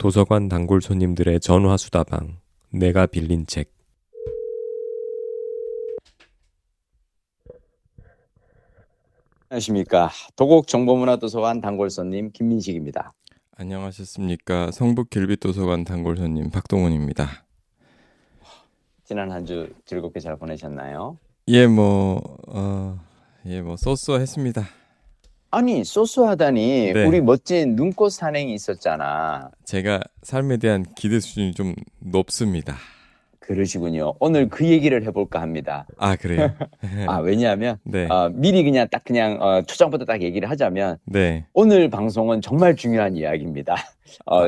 도서관 단골 손님들의 전화 수다방. 내가 빌린 책. 안녕하십니까. 도곡정보문화도서관 단골 손님 김민식입니다. 안녕하셨습니까. 성북길빛도서관 단골 손님 박동훈입니다. 지난 한 주 즐겁게 잘 보내셨나요? 쏘쏘했습니다. 아니, 소소하다니. 네. 우리 멋진 눈꽃 산행이 있었잖아. 제가 삶에 대한 기대 수준이 좀 높습니다. 그러시군요. 오늘 그 얘기를 해볼까 합니다. 아, 그래요? 왜냐하면 네. 미리 그냥 초장부터 딱 얘기를 하자면 네. 오늘 방송은 정말 중요한 이야기입니다.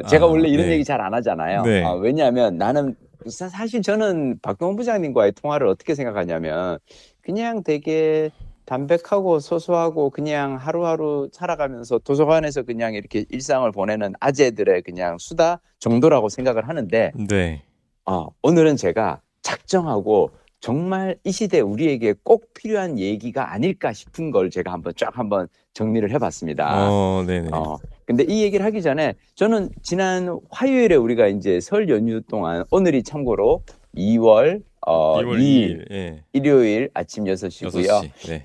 제가 원래 이런 네. 얘기 잘 안 하잖아요. 네. 왜냐하면 나는 사실 저는 박동훈 부장님과의 통화를 어떻게 생각하냐면 그냥 되게 담백하고 소소하고 그냥 하루하루 살아가면서 도서관에서 그냥 이렇게 일상을 보내는 아재들의 그냥 수다 정도라고 생각을 하는데 네. 오늘은 제가 작정하고 정말 이 시대 우리에게 꼭 필요한 얘기가 아닐까 싶은 걸 제가 한번 정리를 해봤습니다. 네네. 근데 이 얘기를 하기 전에 저는 지난 화요일에 우리가 이제 설 연휴 동안 오늘이 참고로 2월 2일 예. 일요일 아침 6시고요. 6시. 네.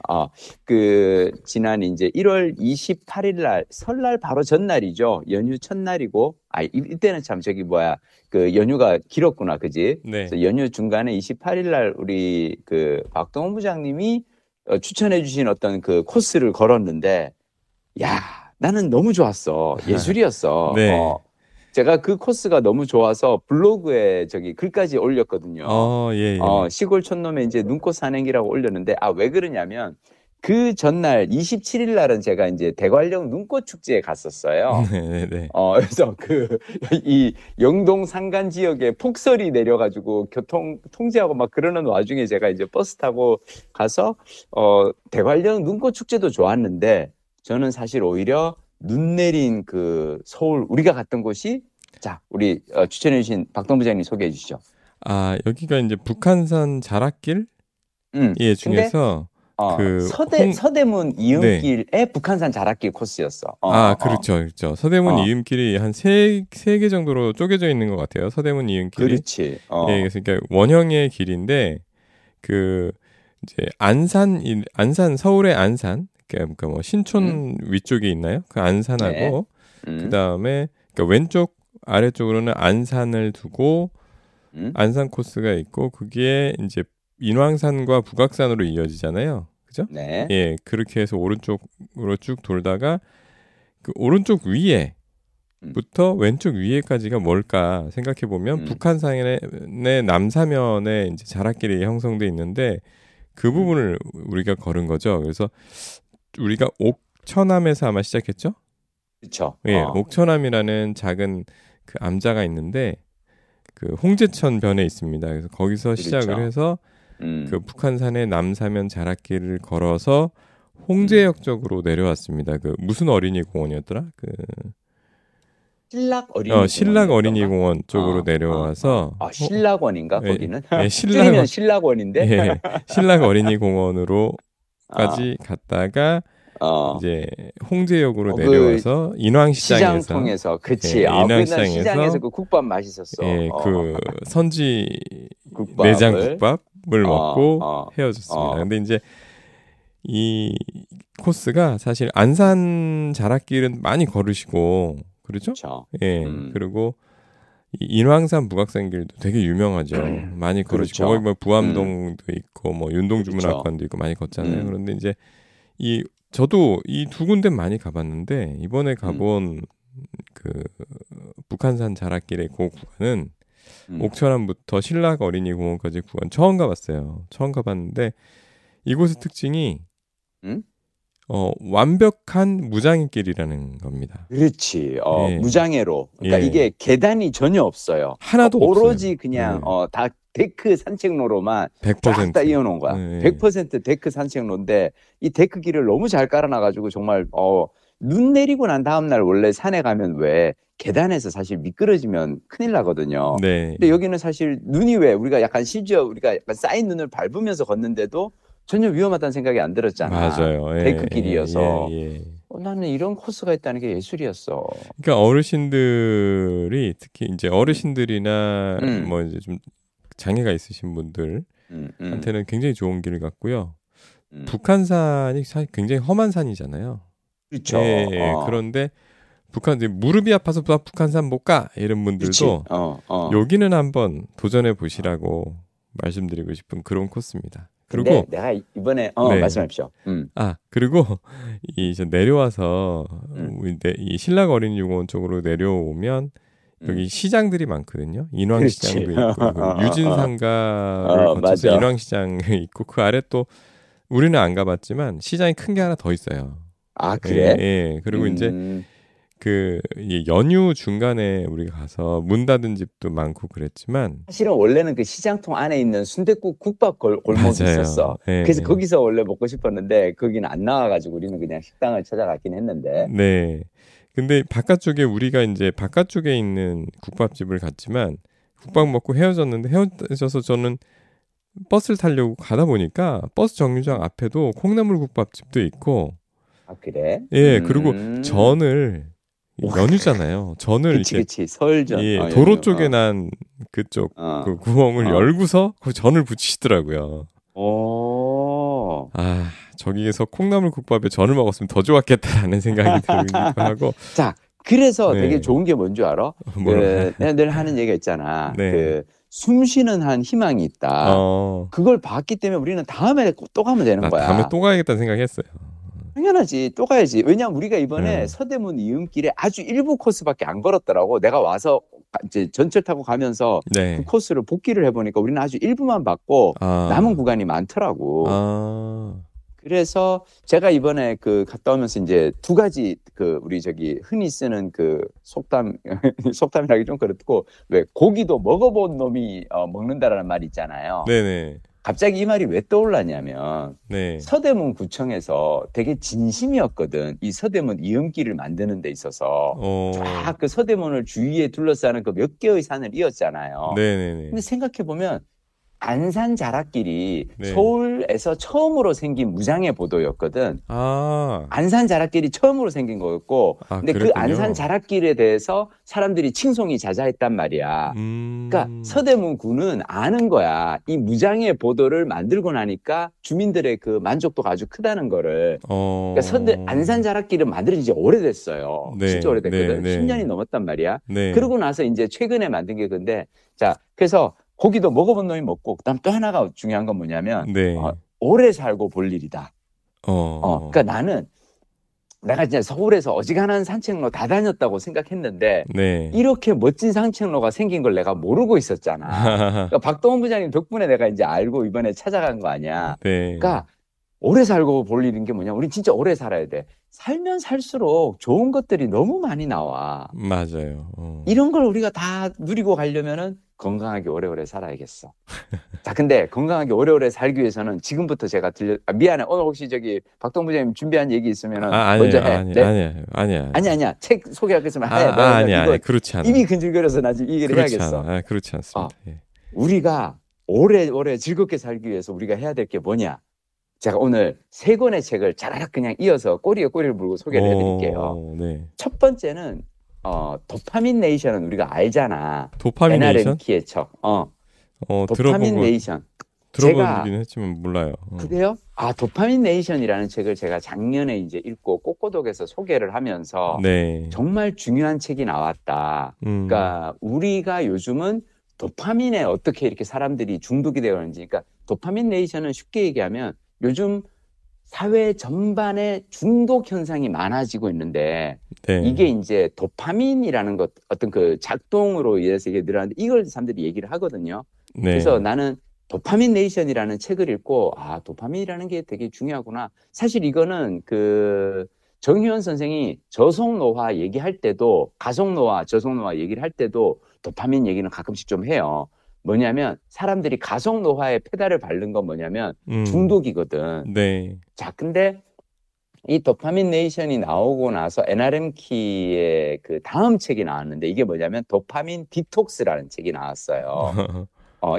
지난 이제 1월 28일 날 설날 바로 전날이죠. 연휴 첫날이고 이때는 참 그 연휴가 길었구나. 그지? 네. 그래서 연휴 중간에 28일 날 우리 그 박동훈 부장님이 추천해 주신 어떤 그 코스를 걸었는데 야, 나는 너무 좋았어. 예술이었어. 네. 제가 그 코스가 너무 좋아서 블로그에 글까지 올렸거든요. 예. 시골 촌놈의 이제 눈꽃 산행기라고 올렸는데 왜 그러냐면 그 전날 27일 날은 제가 이제 대관령 눈꽃 축제에 갔었어요. 네. 그래서 이 영동 산간 지역에 폭설이 내려가지고 교통 통제하고 막 그러는 와중에 제가 이제 버스 타고 가서 대관령 눈꽃 축제도 좋았는데 저는 사실 오히려 눈 내린 그 서울 우리가 갔던 곳이 우리 추천해 주신 박동 부장님 소개해 주시죠. 여기가 이제 북한산 자락길 중에서 서대문 이음길의 네. 북한산 자락길 코스였어. 그렇죠. 서대문 이음길이 한 세 개 정도로 쪼개져 있는 것 같아요. 서대문 이음길이. 그렇지. 그래서 그러니까 원형의 길인데 이제 안산 서울의 안산 그러니까 뭐 신촌 위쪽에 있나요? 그 안산하고 그다음에 그러니까 왼쪽 아래쪽으로는 안산을 두고 안산 코스가 있고 그게 이제 인왕산과 북악산으로 이어지잖아요. 그죠? 네. 예, 그렇게 해서 오른쪽으로 쭉 돌다가 그 오른쪽 위에부터 왼쪽 위에까지가 뭘까 생각해 보면 북한산의 남사면에 이제 자락길이 형성돼 있는데 그 부분을 우리가 걸은 거죠. 그래서 우리가 옥천암에서 아마 시작했죠? 그렇죠. 예, 옥천암이라는 작은 그 암자가 있는데 그 홍제천 변에 있습니다. 그래서 거기서 시작을 해서 그 북한산의 남사면 자락길을 걸어서 홍제역 쪽으로 내려왔습니다. 그 무슨 어린이 공원이었더라? 신락 어린이공원 쪽으로 내려와서 신락원인가 거기는? 줄이면 신락원인데. 신락 어린이공원으로까지 갔다가 이제 홍제역으로 내려와서 인왕시장에서 시장 통해서 그치. 인왕시장에서 시장에서 그 국밥 맛있었어. 그 선지 내장 국밥을 먹고 헤어졌습니다. 근데 이제 이 코스가 사실 안산 자락길은 많이 걸으시고 그렇죠? 예. 그리고 인왕산 북악산길도 되게 유명하죠. 많이 걸으시고 거기 뭐 부암동도 있고 뭐 윤동주문학관도 있고 많이 걷잖아요. 그런데 이제 저도 이 두 군데 많이 가봤는데 이번에 가본 그 북한산 자락길의 그 구간은 옥천암부터 신락 어린이공원까지 구간 처음 가봤어요. 처음 가봤는데 이곳의 특징이 완벽한 무장애길이라는 겁니다. 그렇지. 무장애로. 그러니까 이게 계단이 전혀 없어요. 하나도 오로지 없어요. 그냥 다 데크 산책로로만 100% 다 이어놓은 거야. 100% 데크 산책로인데 이 데크 길을 너무 잘 깔아놔가지고 정말 눈 내리고 난 다음날 원래 산에 가면 왜 계단에서 사실 미끄러지면 큰일 나거든요. 네. 근데 여기는 사실 눈이 우리가 약간 쌓인 눈을 밟으면서 걷는데도 전혀 위험하다는 생각이 안 들었잖아. 맞아요. 데크 길이어서. 나는 이런 코스가 있다는 게 예술이었어. 그러니까 어르신들이 특히 이제 어르신들이나 뭐 이제 좀 장애가 있으신 분들한테는 굉장히 좋은 길 같고요. 북한산이 사실 굉장히 험한 산이잖아요. 그렇죠. 예, 그런데 북한 무릎이 아파서 북한산 못 가 이런 분들도 여기는 한번 도전해 보시라고 말씀드리고 싶은 그런 코스입니다. 그리고 내가 이번에 네. 말씀하십시오. 그리고 이제 내려와서 이 신락 어린이공원 쪽으로 내려오면 여기 시장들이 많거든요. 인왕시장도 있고 유진상가를 거쳐서 인왕시장이 있고 그 아래 또 우리는 안 가봤지만 시장이 큰 게 하나 더 있어요. 아 그래? 예. 그리고 이제 그 연휴 중간에 우리가 가서 문 닫은 집도 많고 그랬지만 사실은 원래는 그 시장통 안에 있는 순댓국 국밥 골목이 있었어. 네. 그래서 거기서 원래 먹고 싶었는데 거기는 안 나와가지고 우리는 그냥 식당을 찾아갔긴 했는데. 네. 근데 바깥쪽에 우리가 이제 바깥쪽에 있는 국밥집을 갔지만 국밥 먹고 헤어져서 저는 버스를 타려고 가다 보니까 버스 정류장 앞에도 콩나물 국밥집도 있고. 아 그래? 예. 그리고 전을 연휴잖아요. 전을 그치 설전. 도로 쪽에 난 그쪽 그 구멍을 열고서 그 전을 붙이시더라고요. 저기에서 콩나물 국밥에 전을 먹었으면 더 좋았겠다라는 생각이 들기도 하고. 자, 그래서 되게 좋은 게 뭔 줄 알아? 내가 늘 하는 얘기가 있잖아. 그 숨 쉬는 한 희망이 있다. 그걸 봤기 때문에 우리는 다음에 또 가면 되는 거야. 다음에 또 가야겠다는 생각했어요. 당연하지. 또 가야지. 왜냐면 우리가 이번에 서대문 이음길에 아주 일부 코스밖에 안 걸었더라고. 내가 와서 이제 전철 타고 가면서 그 코스를 복기를 해보니까 우리는 아주 일부만 받고 남은 구간이 많더라고. 그래서 제가 이번에 그 갔다 오면서 이제 두 가지 그 우리 저기 흔히 쓰는 그 속담이라기 좀 그렇고 왜 고기도 먹어본 놈이 먹는다라는 말 있잖아요. 네네. 갑자기 이 말이 왜 떠올랐냐면 서대문 구청에서 되게 진심이었거든. 이 서대문 이음길을 만드는 데 있어서 쫙 그 서대문을 주위에 둘러싸는 그 몇 개의 산을 이었잖아요. 네네네. 근데 생각해 보면 안산 자락길이 서울에서 처음으로 생긴 무장의 보도였거든. 안산 자락길이 처음으로 생긴 거였고, 근데 그랬군요. 그 안산 자락길에 대해서 사람들이 칭송이 자자했단 말이야. 그러니까 서대문구는 아는 거야. 이 무장의 보도를 만들고 나니까 주민들의 그 만족도가 아주 크다는 거를. 그러니까 안산 자락길은 만들어진 지 오래됐어요. 진짜 오래됐거든. 10년이 넘었단 말이야. 그러고 나서 이제 최근에 만든 게 근데, 자, 그래서 고기도 먹어본 놈이 먹고, 그다음 또 하나가 중요한 건 뭐냐면, 오래 살고 볼 일이다. 그러니까 내가 진짜 서울에서 어지간한 산책로 다 다녔다고 생각했는데, 이렇게 멋진 산책로가 생긴 걸 내가 모르고 있었잖아. 그러니까 박동원 부장님 덕분에 내가 이제 알고 이번에 찾아간 거 아니야. 그러니까 오래 살고 볼 일인 게 뭐냐? 우린 진짜 오래 살아야 돼. 살면 살수록 좋은 것들이 너무 많이 나와. 맞아요. 이런 걸 우리가 다 누리고 가려면은 건강하게 오래오래 살아야겠어. 자, 근데 건강하게 오래오래 살기 위해서는 지금부터 제가 미안해. 오늘 혹시 저기 박동 부장님 준비한 얘기 있으면은 먼저 해. 아니야. 책 소개하겠으면 해. 아니야. 그렇지 않아. 입이 근질거려서 나 지금 이 얘기를 해야겠어. 그렇지 않습니다. 우리가 오래오래 즐겁게 살기 위해서 우리가 해야 될 게 뭐냐? 제가 오늘 3권의 책을 자라락 그냥 이어서 꼬리에 꼬리를 물고 소개를 해드릴게요. 첫 번째는 도파민 네이션은 우리가 알잖아. 도파민 네이션? NRM키의 책. 도파민 네이션. 들어보긴 했지만 몰라요. 그래요? 도파민 네이션이라는 책을 제가 작년에 이제 읽고 꼬꼬독에서 소개를 하면서 정말 중요한 책이 나왔다. 그러니까 우리가 요즘은 도파민에 어떻게 이렇게 사람들이 중독이 되어 있는지. 그러니까 도파민 네이션은 쉽게 얘기하면 요즘 사회 전반에 중독 현상이 많아지고 있는데 이게 이제 도파민이라는 것 어떤 그 작동으로 인해서 이게 늘어나는데 이걸 사람들이 얘기를 하거든요. 그래서 나는 도파민 네이션이라는 책을 읽고 도파민이라는 게 되게 중요하구나. 사실 이거는 그 정희원 선생이 저속노화 얘기할 때도 가속노화, 저속노화 얘기를 할 때도 도파민 얘기는 가끔씩 좀 해요. 뭐냐면 사람들이 가속노화에 페달을 밟는 건 뭐냐면 중독이거든. 자, 근데 이 도파민 네이션이 나오고 나서 NRM키의 그 다음 책이 나왔는데 이게 뭐냐면 도파민 디톡스라는 책이 나왔어요.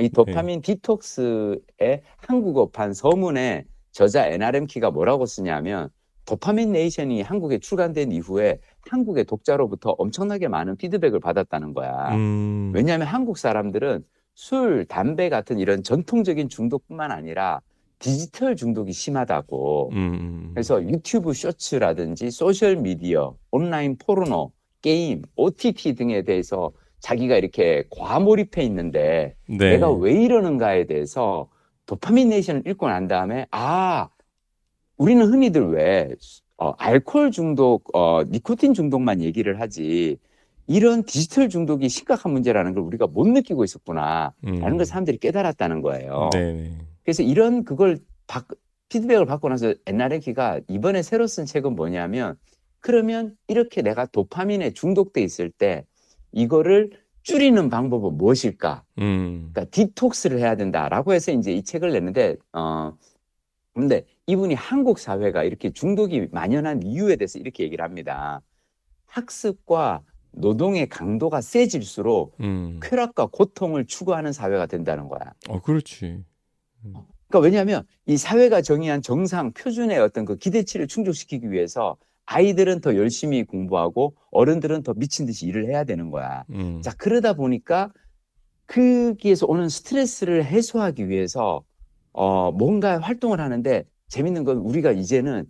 이 도파민 디톡스의 한국어판 서문에 저자 NRM키가 뭐라고 쓰냐면 도파민 네이션이 한국에 출간된 이후에 한국의 독자로부터 엄청나게 많은 피드백을 받았다는 거야. 왜냐하면 한국 사람들은 술, 담배 같은 이런 전통적인 중독뿐만 아니라 디지털 중독이 심하다고. 그래서 유튜브 쇼츠라든지 소셜 미디어, 온라인 포르노, 게임, OTT 등에 대해서 자기가 이렇게 과몰입해 있는데 네. 내가 왜 이러는가에 대해서 도파민 네이션을 읽고 난 다음에 우리는 흔히들 왜 알코올 중독, 니코틴 중독만 얘기를 하지 이런 디지털 중독이 심각한 문제라는 걸 우리가 못 느끼고 있었구나 라는 걸 사람들이 깨달았다는 거예요. 네. 그래서 이런 그걸 피드백을 받고 나서 NRA가 이번에 새로 쓴 책은 뭐냐면 그러면 이렇게 내가 도파민에 중독돼 있을 때 이거를 줄이는 방법은 무엇일까? 그러니까 디톡스를 해야 된다라고 해서 이제 이 책을 냈는데 근데 이분이 한국 사회가 이렇게 중독이 만연한 이유에 대해서 이렇게 얘기를 합니다. 학습과 노동의 강도가 세질수록 쾌락과 고통을 추구하는 사회가 된다는 거야. 그렇지. 그러니까 왜냐하면 이 사회가 정의한 정상 표준의 어떤 그 기대치를 충족시키기 위해서 아이들은 더 열심히 공부하고 어른들은 더 미친 듯이 일을 해야 되는 거야. 자, 그러다 보니까 거기에서 오는 스트레스를 해소하기 위해서 뭔가 활동을 하는데 재밌는 건 우리가 이제는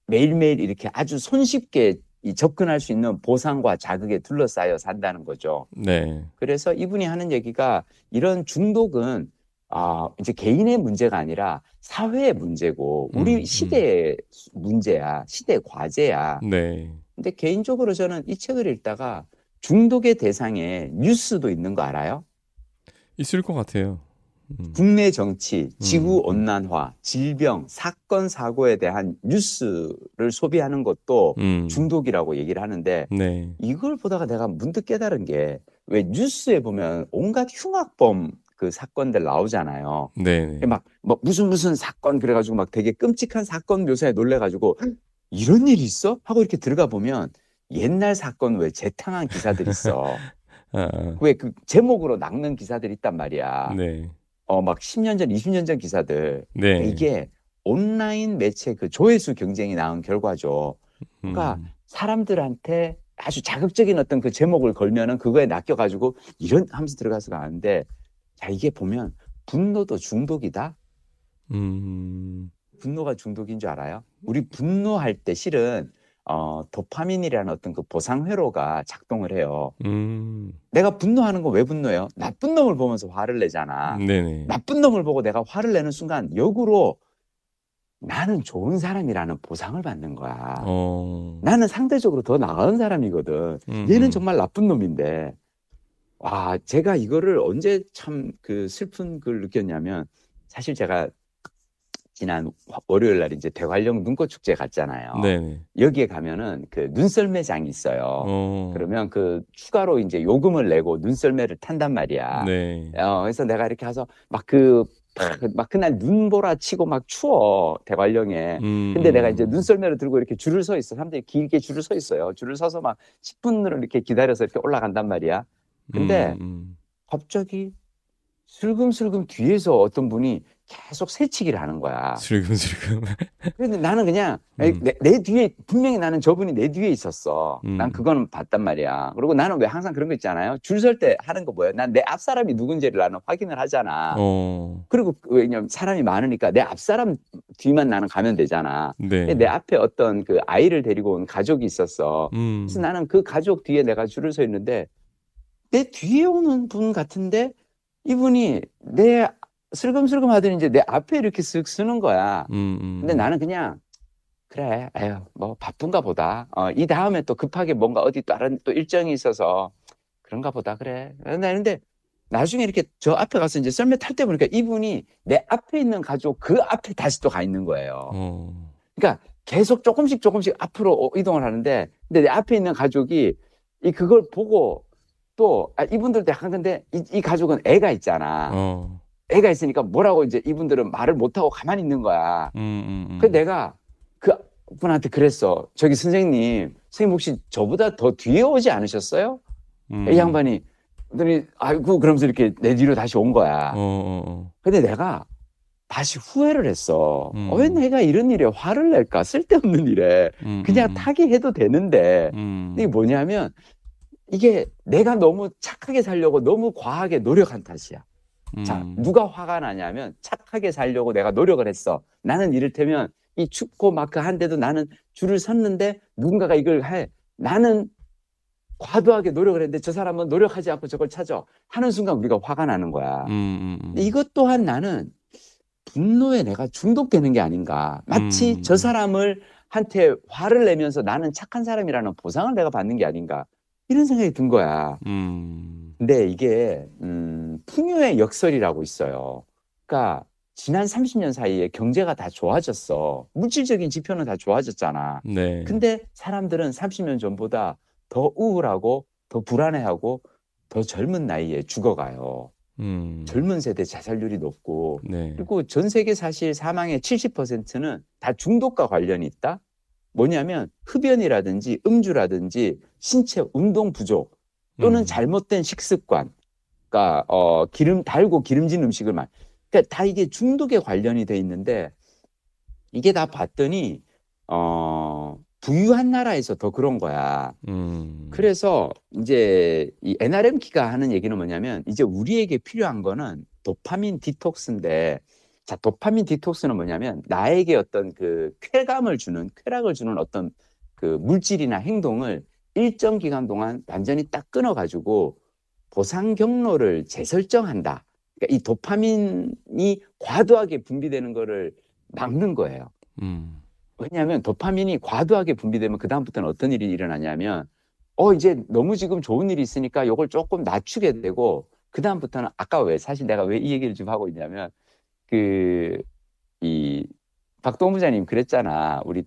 매일매일 이렇게 아주 손쉽게 접근할 수 있는 보상과 자극에 둘러싸여 산다는 거죠. 네. 그래서 이분이 하는 얘기가 이런 중독은 이제 개인의 문제가 아니라 사회의 문제고 우리 시대의 문제야. 시대의 과제야. 네. 근데 개인적으로 저는 이 책을 읽다가 중독의 대상에 뉴스도 있는 거 알아요? 있을 것 같아요. 국내 정치, 지구온난화, 질병, 사건, 사고에 대한 뉴스를 소비하는 것도 중독이라고 얘기를 하는데 네. 이걸 보다가 내가 문득 깨달은 게 왜 뉴스에 보면 온갖 흉악범 그 사건들 나오잖아요. 네. 막 무슨 사건 그래가지고 막 되게 끔찍한 사건 묘사에 놀래가지고 이런 일이 있어? 하고 이렇게 들어가 보면 옛날 사건 왜 재탕한 기사들 있어. 왜 그 제목으로 낚는 기사들 있단 말이야. 네. 막 10년 전, 20년 전 기사들. 네. 이게 온라인 매체 그 조회수 경쟁이 낳은 결과죠. 그러니까 사람들한테 아주 자극적인 어떤 그 제목을 걸면은 그거에 낚여가지고 이런 하면서 들어가서 가는데 자, 이게 보면 분노도 중독이다? 분노가 중독인 줄 알아요? 우리 분노할 때 실은 도파민이라는 어떤 그 보상 회로가 작동을 해요. 내가 분노하는 건 왜 분노해요? 나쁜 놈을 보면서 화를 내잖아. 네네. 나쁜 놈을 보고 내가 화를 내는 순간 역으로 나는 좋은 사람이라는 보상을 받는 거야. 나는 상대적으로 더 나은 사람이거든. 얘는 정말 나쁜 놈인데. 와, 제가 이거를 언제 참 그 슬픈 걸 느꼈냐면 사실 제가 지난 월요일 날 이제 대관령 눈꽃 축제 갔잖아요. 네네. 여기에 가면은 그 눈썰매장이 있어요. 그러면 그 추가로 이제 요금을 내고 눈썰매를 탄단 말이야. 네. 그래서 내가 이렇게 가서 막 그날 눈보라 치고 막 추워 대관령에. 근데 내가 이제 눈썰매를 들고 이렇게 줄을 서 있어. 사람들이 길게 줄을 서 있어요. 줄을 서서 막 10분을 이렇게 기다려서 이렇게 올라간단 말이야. 근데 갑자기 슬금슬금 뒤에서 어떤 분이 계속 새치기를 하는 거야. 슬금슬금. 그런데 나는 그냥 내 뒤에 분명히 나는 저분이 내 뒤에 있었어. 난 그거는 봤단 말이야. 그리고 나는 왜 항상 그런 거 있잖아요. 줄 설 때 하는 거 뭐예요? 난 내 앞 사람이 누군지를 나는 확인을 하잖아. 그리고 왜냐면 사람이 많으니까 내 앞 사람 뒤만 나는 가면 되잖아. 네. 내 앞에 어떤 그 아이를 데리고 온 가족이 있었어. 그래서 나는 그 가족 뒤에 내가 줄을 서 있는데 내 뒤에 오는 분 같은데 이분이 내 슬금슬금 하더니 이제 내 앞에 이렇게 쓱 쓰는 거야. 근데 나는 그냥 그래, 에휴, 뭐 바쁜가 보다. 이 다음에 또 급하게 뭔가 어디 다른 또 일정이 있어서 그런가 보다. 그래. 근데 나중에 이렇게 저 앞에 가서 이제 썰매 탈 때 보니까 이분이 내 앞에 있는 가족 그 앞에 다시 또 가 있는 거예요. 그러니까 계속 조금씩 앞으로 이동을 하는데 근데 내 앞에 있는 가족이 그걸 보고 또 이분들도 약간 근데 이 가족은 애가 있잖아. 애가 있으니까 뭐라고 이제 이분들은 말을 못하고 가만히 있는 거야. 그래서 내가 그 분한테 그랬어. 저기 선생님 혹시 저보다 더 뒤에 오지 않으셨어요? 이 양반이 그러더니 아이고 그러면서 이렇게 내 뒤로 다시 온 거야. 근데 내가 다시 후회를 했어. 왜 내가 이런 일에 화를 낼까? 쓸데없는 일에. 그냥 타기해도 되는데. 이게 뭐냐면, 이게 내가 너무 착하게 살려고 너무 과하게 노력한 탓이야. 자, 누가 화가 나냐면, 착하게 살려고 내가 노력을 했어. 나는 이를테면, 이 축구 마크 한 대도 나는 줄을 섰는데, 누군가가 이걸 해. 나는 과도하게 노력을 했는데, 저 사람은 노력하지 않고 저걸 찾아. 하는 순간 우리가 화가 나는 거야. 이것 또한 나는, 분노에 내가 중독되는 게 아닌가. 마치 저 사람을 한테 화를 내면서 나는 착한 사람이라는 보상을 내가 받는 게 아닌가. 이런 생각이 든 거야. 근데 이게 풍요의 역설이라고 있어요. 그러니까 지난 30년 사이에 경제가 다 좋아졌어. 물질적인 지표는 다 좋아졌잖아. 네. 근데 사람들은 30년 전보다 더 우울하고 더 불안해하고 더 젊은 나이에 죽어가요. 젊은 세대 자살률이 높고 네. 그리고 전 세계 사실 사망의 70%는 다 중독과 관련이 있다. 뭐냐면 흡연이라든지 음주라든지 신체 운동 부족 또는 잘못된 식습관, 그러니까 기름 달고 기름진 음식을 그러니까 다 이게 중독에 관련이 돼 있는데 이게 다 봤더니 부유한 나라에서 더 그런 거야. 그래서 이제 이 NRM키가 하는 얘기는 뭐냐면 이제 우리에게 필요한 거는 도파민 디톡스인데, 자, 도파민 디톡스는 뭐냐면 나에게 어떤 그 쾌락을 주는 어떤 그 물질이나 행동을 일정 기간 동안 완전히 딱 끊어가지고 보상 경로를 재설정한다. 그러니까 이 도파민이 과도하게 분비되는 거를 막는 거예요. 왜냐하면 도파민이 과도하게 분비되면 그다음부터는 어떤 일이 일어나냐면 이제 너무 지금 좋은 일이 있으니까 이걸 조금 낮추게 되고 그다음부터는 아까 사실 내가 왜 이 얘기를 좀 하고 있냐면 이 박동 부장님 그랬잖아. 우리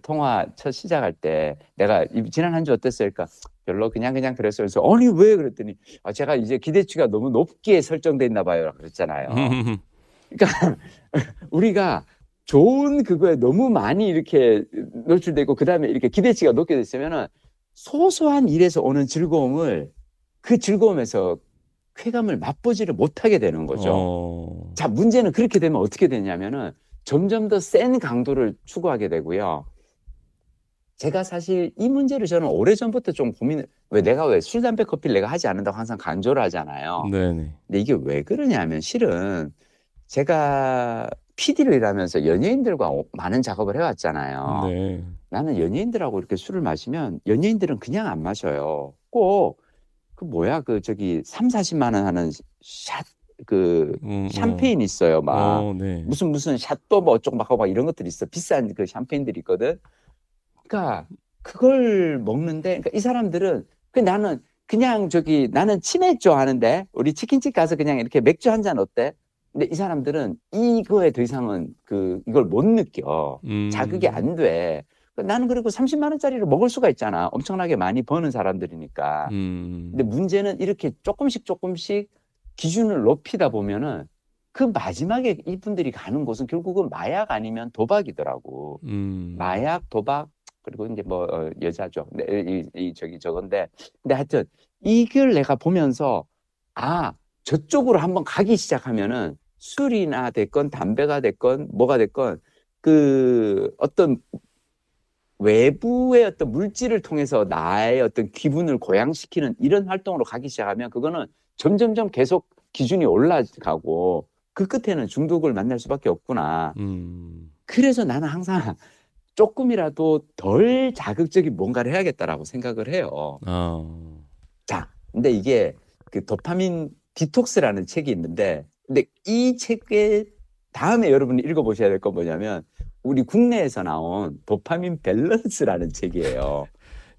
통화 첫 시작할 때 내가 지난 한 주 어땠어요? 그러니까 별로 그냥 그랬어요. 그래서 아니 왜 그랬더니 제가 이제 기대치가 너무 높게 설정돼 있나 봐요. 그랬잖아요. 그러니까 우리가 좋은 그거에 너무 많이 이렇게 노출되고 그다음에 이렇게 기대치가 높게 됐으면은 소소한 일에서 오는 즐거움을 그 즐거움에서 쾌감을 맛보지를 못하게 되는 거죠. 자, 문제는 그렇게 되면 어떻게 되냐면은 점점 더 센 강도를 추구하게 되고요. 제가 사실 이 문제를 저는 오래전부터 좀 내가 왜 술, 담배, 커피를 내가 하지 않는다고 항상 강조를 하잖아요. 네네. 근데 이게 왜 그러냐면 실은 제가 PD를 일하면서 연예인들과 많은 작업을 해왔잖아요. 네. 나는 연예인들하고 이렇게 술을 마시면 연예인들은 그냥 안 마셔요. 꼭 그 뭐야 그 저기 3, 40만 원 하는 샴페인 있어요. 막 네. 무슨 샷도 뭐 어쩌고 막 이런 것들이 있어. 비싼 그 샴페인들이 있거든. 그러니까 그걸 먹는데 그러니까 이 사람들은 나는 그냥 나는 치맥 좋아하는데 우리 치킨집 가서 그냥 이렇게 맥주 한 잔 어때? 근데 이 사람들은 이거에 더 이상은 이걸 못 느껴. 자극이 안 돼. 나는 그리고 30만 원짜리를 먹을 수가 있잖아. 엄청나게 많이 버는 사람들이니까. 근데 문제는 이렇게 조금씩 기준을 높이다 보면은 그 마지막에 이분들이 가는 곳은 결국은 마약 아니면 도박이더라고. 마약, 도박, 그리고 이제 뭐 여자죠. 저건데. 근데 하여튼 이걸 내가 보면서 저쪽으로 한번 가기 시작하면은 술이나 됐건 담배가 됐건 뭐가 됐건 어떤 외부의 어떤 물질을 통해서 나의 어떤 기분을 고양시키는 이런 활동으로 가기 시작하면 그거는 점점점 계속 기준이 올라가고 그 끝에는 중독을 만날 수밖에 없구나. 그래서 나는 항상 조금이라도 덜 자극적인 뭔가를 해야겠다라고 생각을 해요. 자, 근데 이게 그 도파민 디톡스라는 책이 있는데, 근데 이 책의 다음에 여러분이 읽어보셔야 될 건 뭐냐면 우리 국내에서 나온 도파민 밸런스라는 책이에요.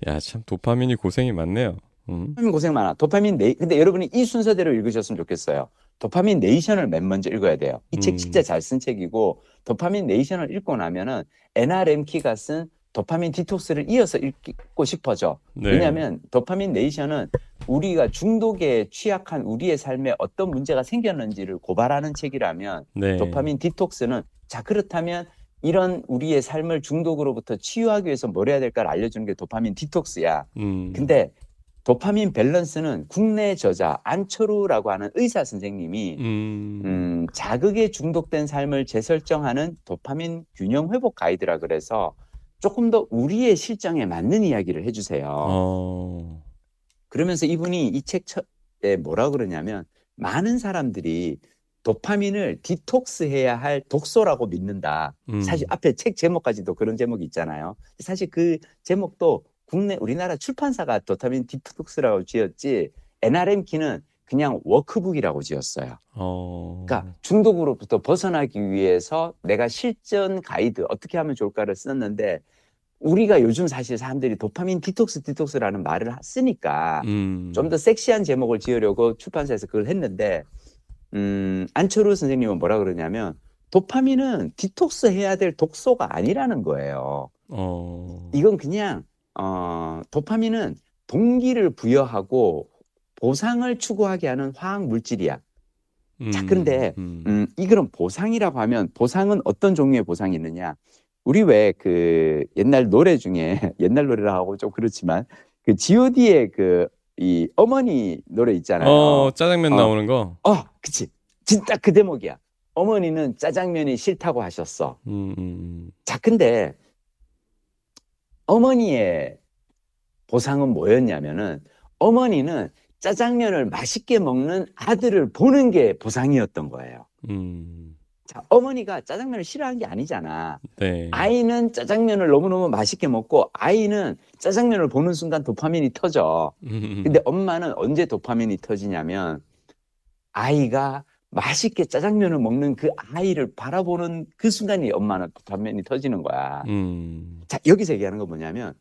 야, 참 도파민이 고생이 많네요. 도파민 고생 많아. 근데 여러분이 이 순서대로 읽으셨으면 좋겠어요. 도파민 네이션을 맨 먼저 읽어야 돼요. 이 책 진짜 잘 쓴 책이고 도파민 네이션을 읽고 나면은 NRM키가 쓴 도파민 디톡스를 이어서 읽고 싶어져. 네. 왜냐하면 도파민 네이션은 우리가 중독에 취약한 우리의 삶에 어떤 문제가 생겼는지를 고발하는 책이라면 네. 도파민 디톡스는 자 그렇다면 이런 우리의 삶을 중독으로부터 치유하기 위해서 뭘 해야 될까를 알려주는 게 도파민 디톡스야. 근데 도파민 밸런스는 국내 저자 안철우라고 하는 의사 선생님이 자극에 중독된 삶을 재설정하는 도파민 균형 회복 가이드라 그래서 조금 더 우리의 실정에 맞는 이야기를 해주세요. 그러면서 이분이 이 책에 뭐라 그러냐면 많은 사람들이 도파민을 디톡스해야 할 독소라고 믿는다. 사실 앞에 책 제목까지도 그런 제목이 있잖아요. 사실 그 제목도 우리나라 출판사가 도파민 디톡스라고 지었지 NRM 키는 그냥 워크북이라고 지었어요. 그러니까 중독으로부터 벗어나기 위해서 내가 실전 가이드 어떻게 하면 좋을까를 썼는데 우리가 요즘 사실 사람들이 도파민 디톡스라는 말을 쓰니까 좀 더 섹시한 제목을 지으려고 출판사에서 그걸 했는데 안철우 선생님은 뭐라 그러냐면 도파민은 디톡스 해야 될 독소가 아니라는 거예요. 이건 그냥 도파민은 동기를 부여하고 보상을 추구하게 하는 화학 물질이야. 자, 그런데 이런 보상이라고 하면 보상은 어떤 종류의 보상이 있느냐? 우리 왜 그 옛날 노래 중에 옛날 노래라 하고 좀 그렇지만 그 G.O.D의 그 이 어머니 노래 있잖아요. 짜장면 나오는 거. 그치. 진짜 그 대목이야. 어머니는 짜장면이 싫다고 하셨어. 자, 근데 어머니의 보상은 뭐였냐면은 어머니는 짜장면을 맛있게 먹는 아들을 보는 게 보상이었던 거예요. 자, 어머니가 짜장면을 싫어하는 게 아니잖아. 네. 아이는 짜장면을 너무너무 맛있게 먹고 아이는 짜장면을 보는 순간 도파민이 터져. 근데 엄마는 언제 도파민이 터지냐면 아이가 맛있게 짜장면을 먹는 그 아이를 바라보는 그 순간이 엄마는 도파민이 터지는 거야. 자, 여기서 얘기하는 건 뭐냐면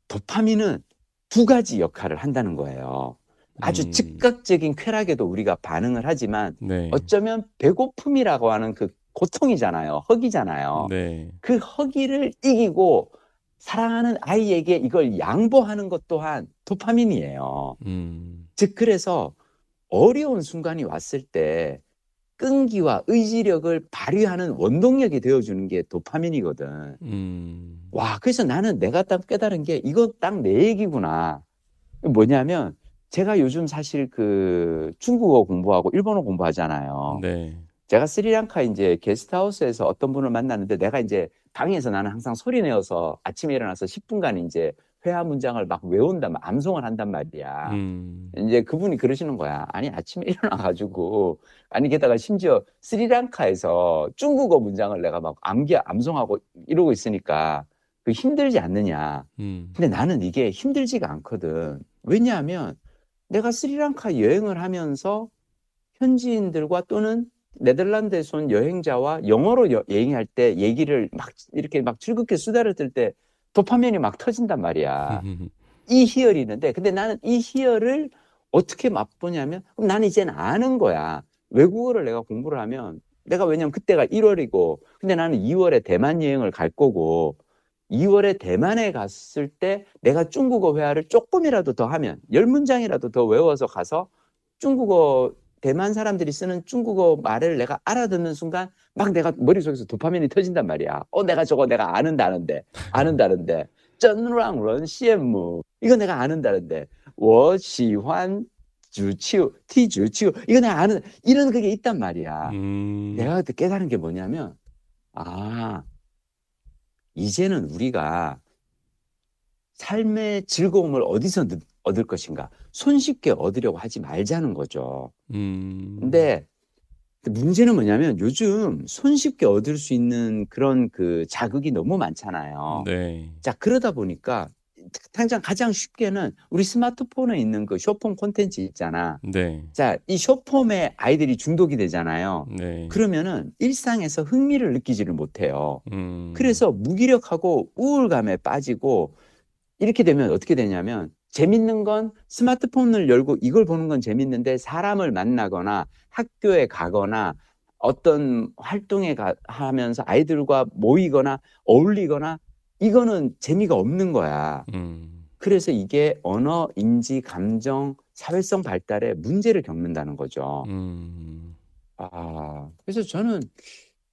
도파민은 두 가지 역할을 한다는 거예요. 아주 즉각적인 쾌락에도 우리가 반응을 하지만 네. 어쩌면 배고픔이라고 하는 그 고통이잖아요. 허기잖아요. 네. 그 허기를 이기고 사랑하는 아이에게 이걸 양보하는 것 또한 도파민이에요. 즉 그래서 어려운 순간이 왔을 때 끈기와 의지력을 발휘하는 원동력이 되어주는 게 도파민이거든. 와, 그래서 나는 내가 딱 깨달은 게 이거 딱 내 얘기구나. 뭐냐면 제가 요즘 사실 그 중국어 공부하고 일본어 공부하잖아요. 네. 제가 스리랑카 이제 게스트하우스에서 어떤 분을 만났는데 내가 이제 방에서 나는 항상 소리 내어서 아침에 일어나서 10분간 이제 회화 문장을 막 외운단 말, 암송을 한단 말이야. 이제 그분이 그러시는 거야. 아니, 아침에 일어나가지고, 아니, 게다가 심지어 스리랑카에서 중국어 문장을 내가 막 암송하고 이러고 있으니까 그 힘들지 않느냐. 근데 나는 이게 힘들지가 않거든. 왜냐하면 내가 스리랑카 여행을 하면서 현지인들과 또는 네덜란드에서 온 여행자와 영어로 여행할 때 얘기를 막 이렇게 막 즐겁게 수다를 떨 때 도파민이 막 터진단 말이야. 이 희열이 있는데 근데 나는 이 희열을 어떻게 맛보냐면 나는 이제는 아는 거야. 외국어를 내가 공부를 하면 내가 왜냐면 그때가 1월이고 근데 나는 2월에 대만 여행을 갈 거고 2월에 대만에 갔을 때 내가 중국어 회화를 조금이라도 더 하면 10문장이라도 더 외워서 가서 중국어 대만 사람들이 쓰는 중국어 말을 내가 알아듣는 순간 막 내가 머릿속에서 도파민이 터진단 말이야. 내가 저거 내가 아는다는데. 쩐랑런 시엠무 이거 내가 아는다는데. 我喜欢 주치우, 티주치우 이거 내가 아는 이런 그게 있단 말이야. 내가 그때 깨달은 게 뭐냐면 이제는 우리가 삶의 즐거움을 어디서 얻을 것인가? 손쉽게 얻으려고 하지 말자는 거죠. 근데 문제는 뭐냐면 요즘 손쉽게 얻을 수 있는 그런 그 자극이 너무 많잖아요. 네. 자, 그러다 보니까 당장 가장 쉽게는 우리 스마트폰에 있는 그 숏폼 콘텐츠 있잖아. 네. 자, 이 숏폼에 아이들이 중독이 되잖아요. 네. 그러면은 일상에서 흥미를 느끼지를 못해요. 그래서 무기력하고 우울감에 빠지고 이렇게 되면 어떻게 되냐면 재밌는 건 스마트폰을 열고 이걸 보는 건 재밌는데 사람을 만나거나 학교에 가거나 어떤 활동에 하면서 아이들과 모이거나 어울리거나 이거는 재미가 없는 거야. 그래서 이게 언어, 인지, 감정, 사회성 발달에 문제를 겪는다는 거죠. 그래서 저는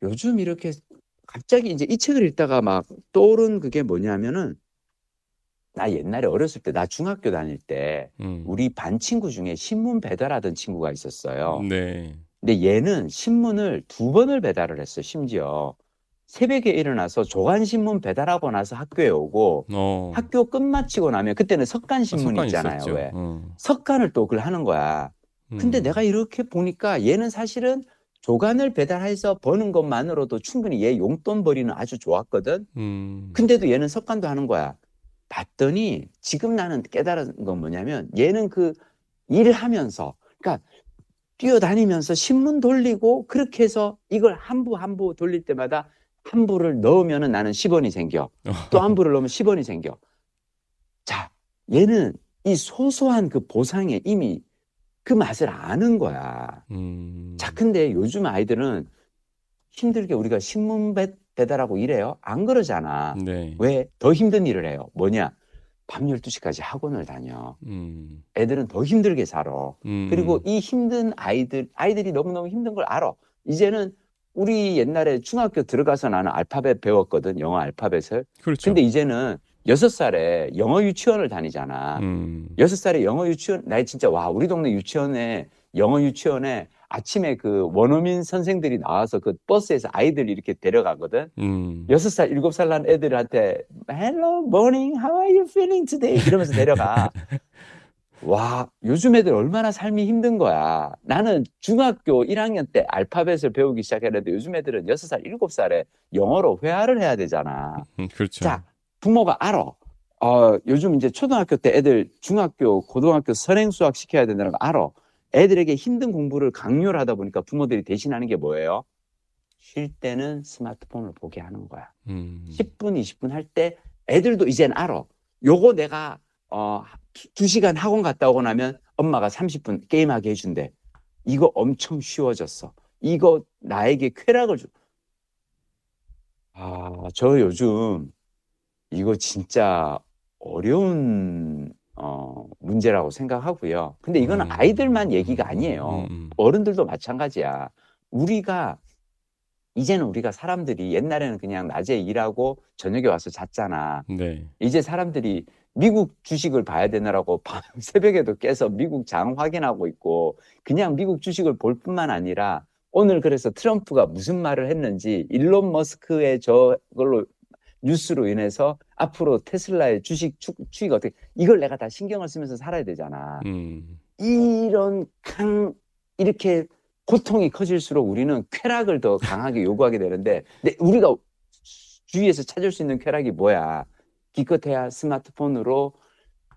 요즘 이렇게 갑자기 이제 이 책을 읽다가 막 떠오른 그게 뭐냐면은 나 옛날에 어렸을 때, 나 중학교 다닐 때 우리 반 친구 중에 신문 배달하던 친구가 있었어요. 네. 근데 얘는 신문을 2번을 배달을 했어. 심지어 새벽에 일어나서 조간신문 배달하고 나서 학교에 오고 학교 끝마치고 나면 그때는 석간신문 있잖아요. 있었죠. 왜? 석간을 또 그걸 하는 거야. 근데 내가 이렇게 보니까 얘는 사실은 조간을 배달해서 버는 것만으로도 충분히 얘 용돈 벌이는 아주 좋았거든. 근데도 얘는 석간도 하는 거야. 봤더니 지금 나는 깨달은 건 뭐냐면 얘는 그 일을 하면서, 그러니까 뛰어다니면서 신문 돌리고 그렇게 해서 이걸 한 부 돌릴 때마다 한 부를 넣으면은 나는 10원이 생겨. 또 한 부를 넣으면 10원이 생겨. 자, 얘는 이 소소한 그 보상에 이미 그 맛을 아는 거야. 자, 근데 요즘 아이들은 힘들게 우리가 신문 배달하고 이래요? 안 그러잖아. 네. 왜? 더 힘든 일을 해요. 뭐냐? 밤 12시까지 학원을 다녀. 애들은 더 힘들게 살아. 그리고 이 힘든 아이들이 너무너무 힘든 걸 알아. 이제는 우리 옛날에 중학교 들어가서 나는 알파벳 배웠거든. 영어 알파벳을. 그렇죠. 근데 이제는 6살에 영어 유치원을 다니잖아. 6살에 영어 유치원, 나 진짜, 와, 우리 동네 유치원에, 영어 유치원에 아침에 그 원어민 선생들이 나와서 그 버스에서 아이들 이렇게 데려가거든. 6살, 7살 난 애들한테 Hello, morning, how are you feeling today? 이러면서 데려가. 와, 요즘 애들 얼마나 삶이 힘든 거야. 나는 중학교 1학년 때 알파벳을 배우기 시작했는데 요즘 애들은 6살, 7살에 영어로 회화를 해야 되잖아. 그렇죠. 자, 부모가 알아. 요즘 이제 초등학교 때 애들 중학교, 고등학교 선행 수학 시켜야 된다는 거 알아. 애들에게 힘든 공부를 강요를 하다 보니까 부모들이 대신하는 게 뭐예요? 쉴 때는 스마트폰을 보게 하는 거야. 10분, 20분 할 때 애들도 이젠 알아. 요거 내가 2시간 학원 갔다 오고 나면 엄마가 30분 게임하게 해준대. 이거 엄청 쉬워졌어. 이거 나에게 쾌락을 줘. 저 요즘 이거 진짜 어려운 문제라고 생각하고요. 근데 이거는 아이들만 얘기가 아니에요. 어른들도 마찬가지야. 이제는 우리가 사람들이 옛날에는 그냥 낮에 일하고 저녁에 와서 잤잖아. 네. 이제 사람들이 미국 주식을 봐야 되느라고 새벽에도 깨서 미국 장 확인하고 있고 그냥 미국 주식을 볼 뿐만 아니라 오늘 그래서 트럼프가 무슨 말을 했는지 일론 머스크의 저걸로 뉴스로 인해서 앞으로 테슬라의 주식 추이가 어떻게, 이걸 내가 다 신경을 쓰면서 살아야 되잖아. 이렇게 고통이 커질수록 우리는 쾌락을 더 강하게 요구하게 되는데, 근데 우리가 주위에서 찾을 수 있는 쾌락이 뭐야? 기껏해야 스마트폰으로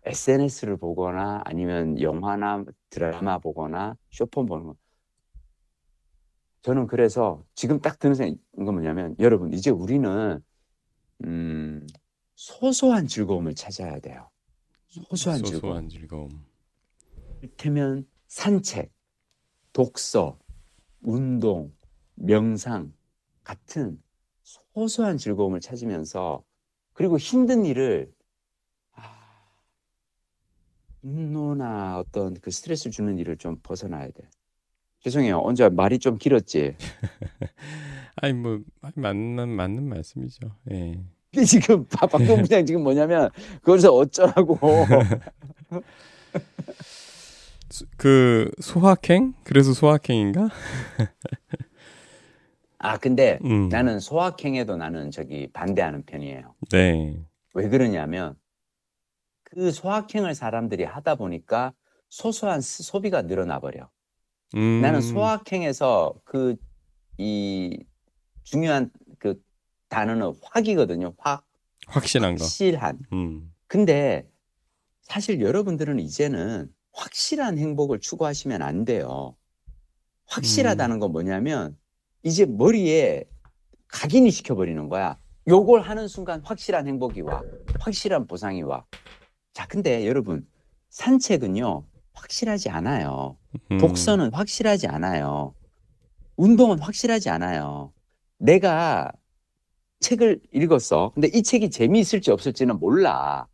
SNS를 보거나 아니면 영화나 드라마 보거나 쇼폰 보는 거. 저는 그래서 지금 딱 드는 생각인 건 뭐냐면, 여러분, 이제 우리는 소소한 즐거움을 찾아야 돼요. 소소한 즐거움. 이를테면 산책, 독서, 운동, 명상 같은 소소한 즐거움을 찾으면서, 그리고 힘든 일을 분노나 어떤 그 스트레스를 주는 일을 좀 벗어나야 돼. 죄송해요. 언제 말이 좀 길었지? 아니 뭐 맞는 말씀이죠. 예. 근데 지금 박동 부장 지금 뭐냐면 그래서 어쩌라고. 그 소확행? 그래서 소확행인가? 근데 나는 소확행에도 나는 반대하는 편이에요. 네. 왜 그러냐면 그 소확행을 사람들이 하다 보니까 소소한 소비가 늘어나 버려. 나는 소확행에서 이 중요한 그 단어는 확이거든요. 확실한 거. 확실한. 근데 사실 여러분들은 이제는 확실한 행복을 추구하시면 안 돼요. 확실하다는 건 뭐냐면 이제 머리에 각인이 시켜버리는 거야. 요걸 하는 순간 확실한 행복이 와. 확실한 보상이 와. 자, 근데 여러분, 산책은요, 확실하지 않아요. 독서는 확실하지 않아요. 운동은 확실하지 않아요. 내가 책을 읽었어. 근데 이 책이 재미있을지 없을지는 몰라.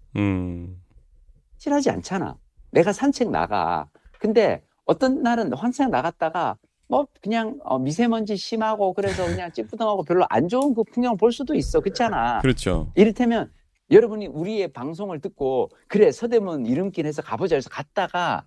확실하지 않잖아. 내가 산책 나가. 근데 어떤 날은 산책 나갔다가 뭐 그냥 미세먼지 심하고 그래서 그냥 찌뿌둥하고 별로 안 좋은 그 풍경을 볼 수도 있어. 그렇잖아. 그렇죠. 이를테면 여러분이 우리의 방송을 듣고 그래 서대문 이름길 해서 가보자 해서 갔다가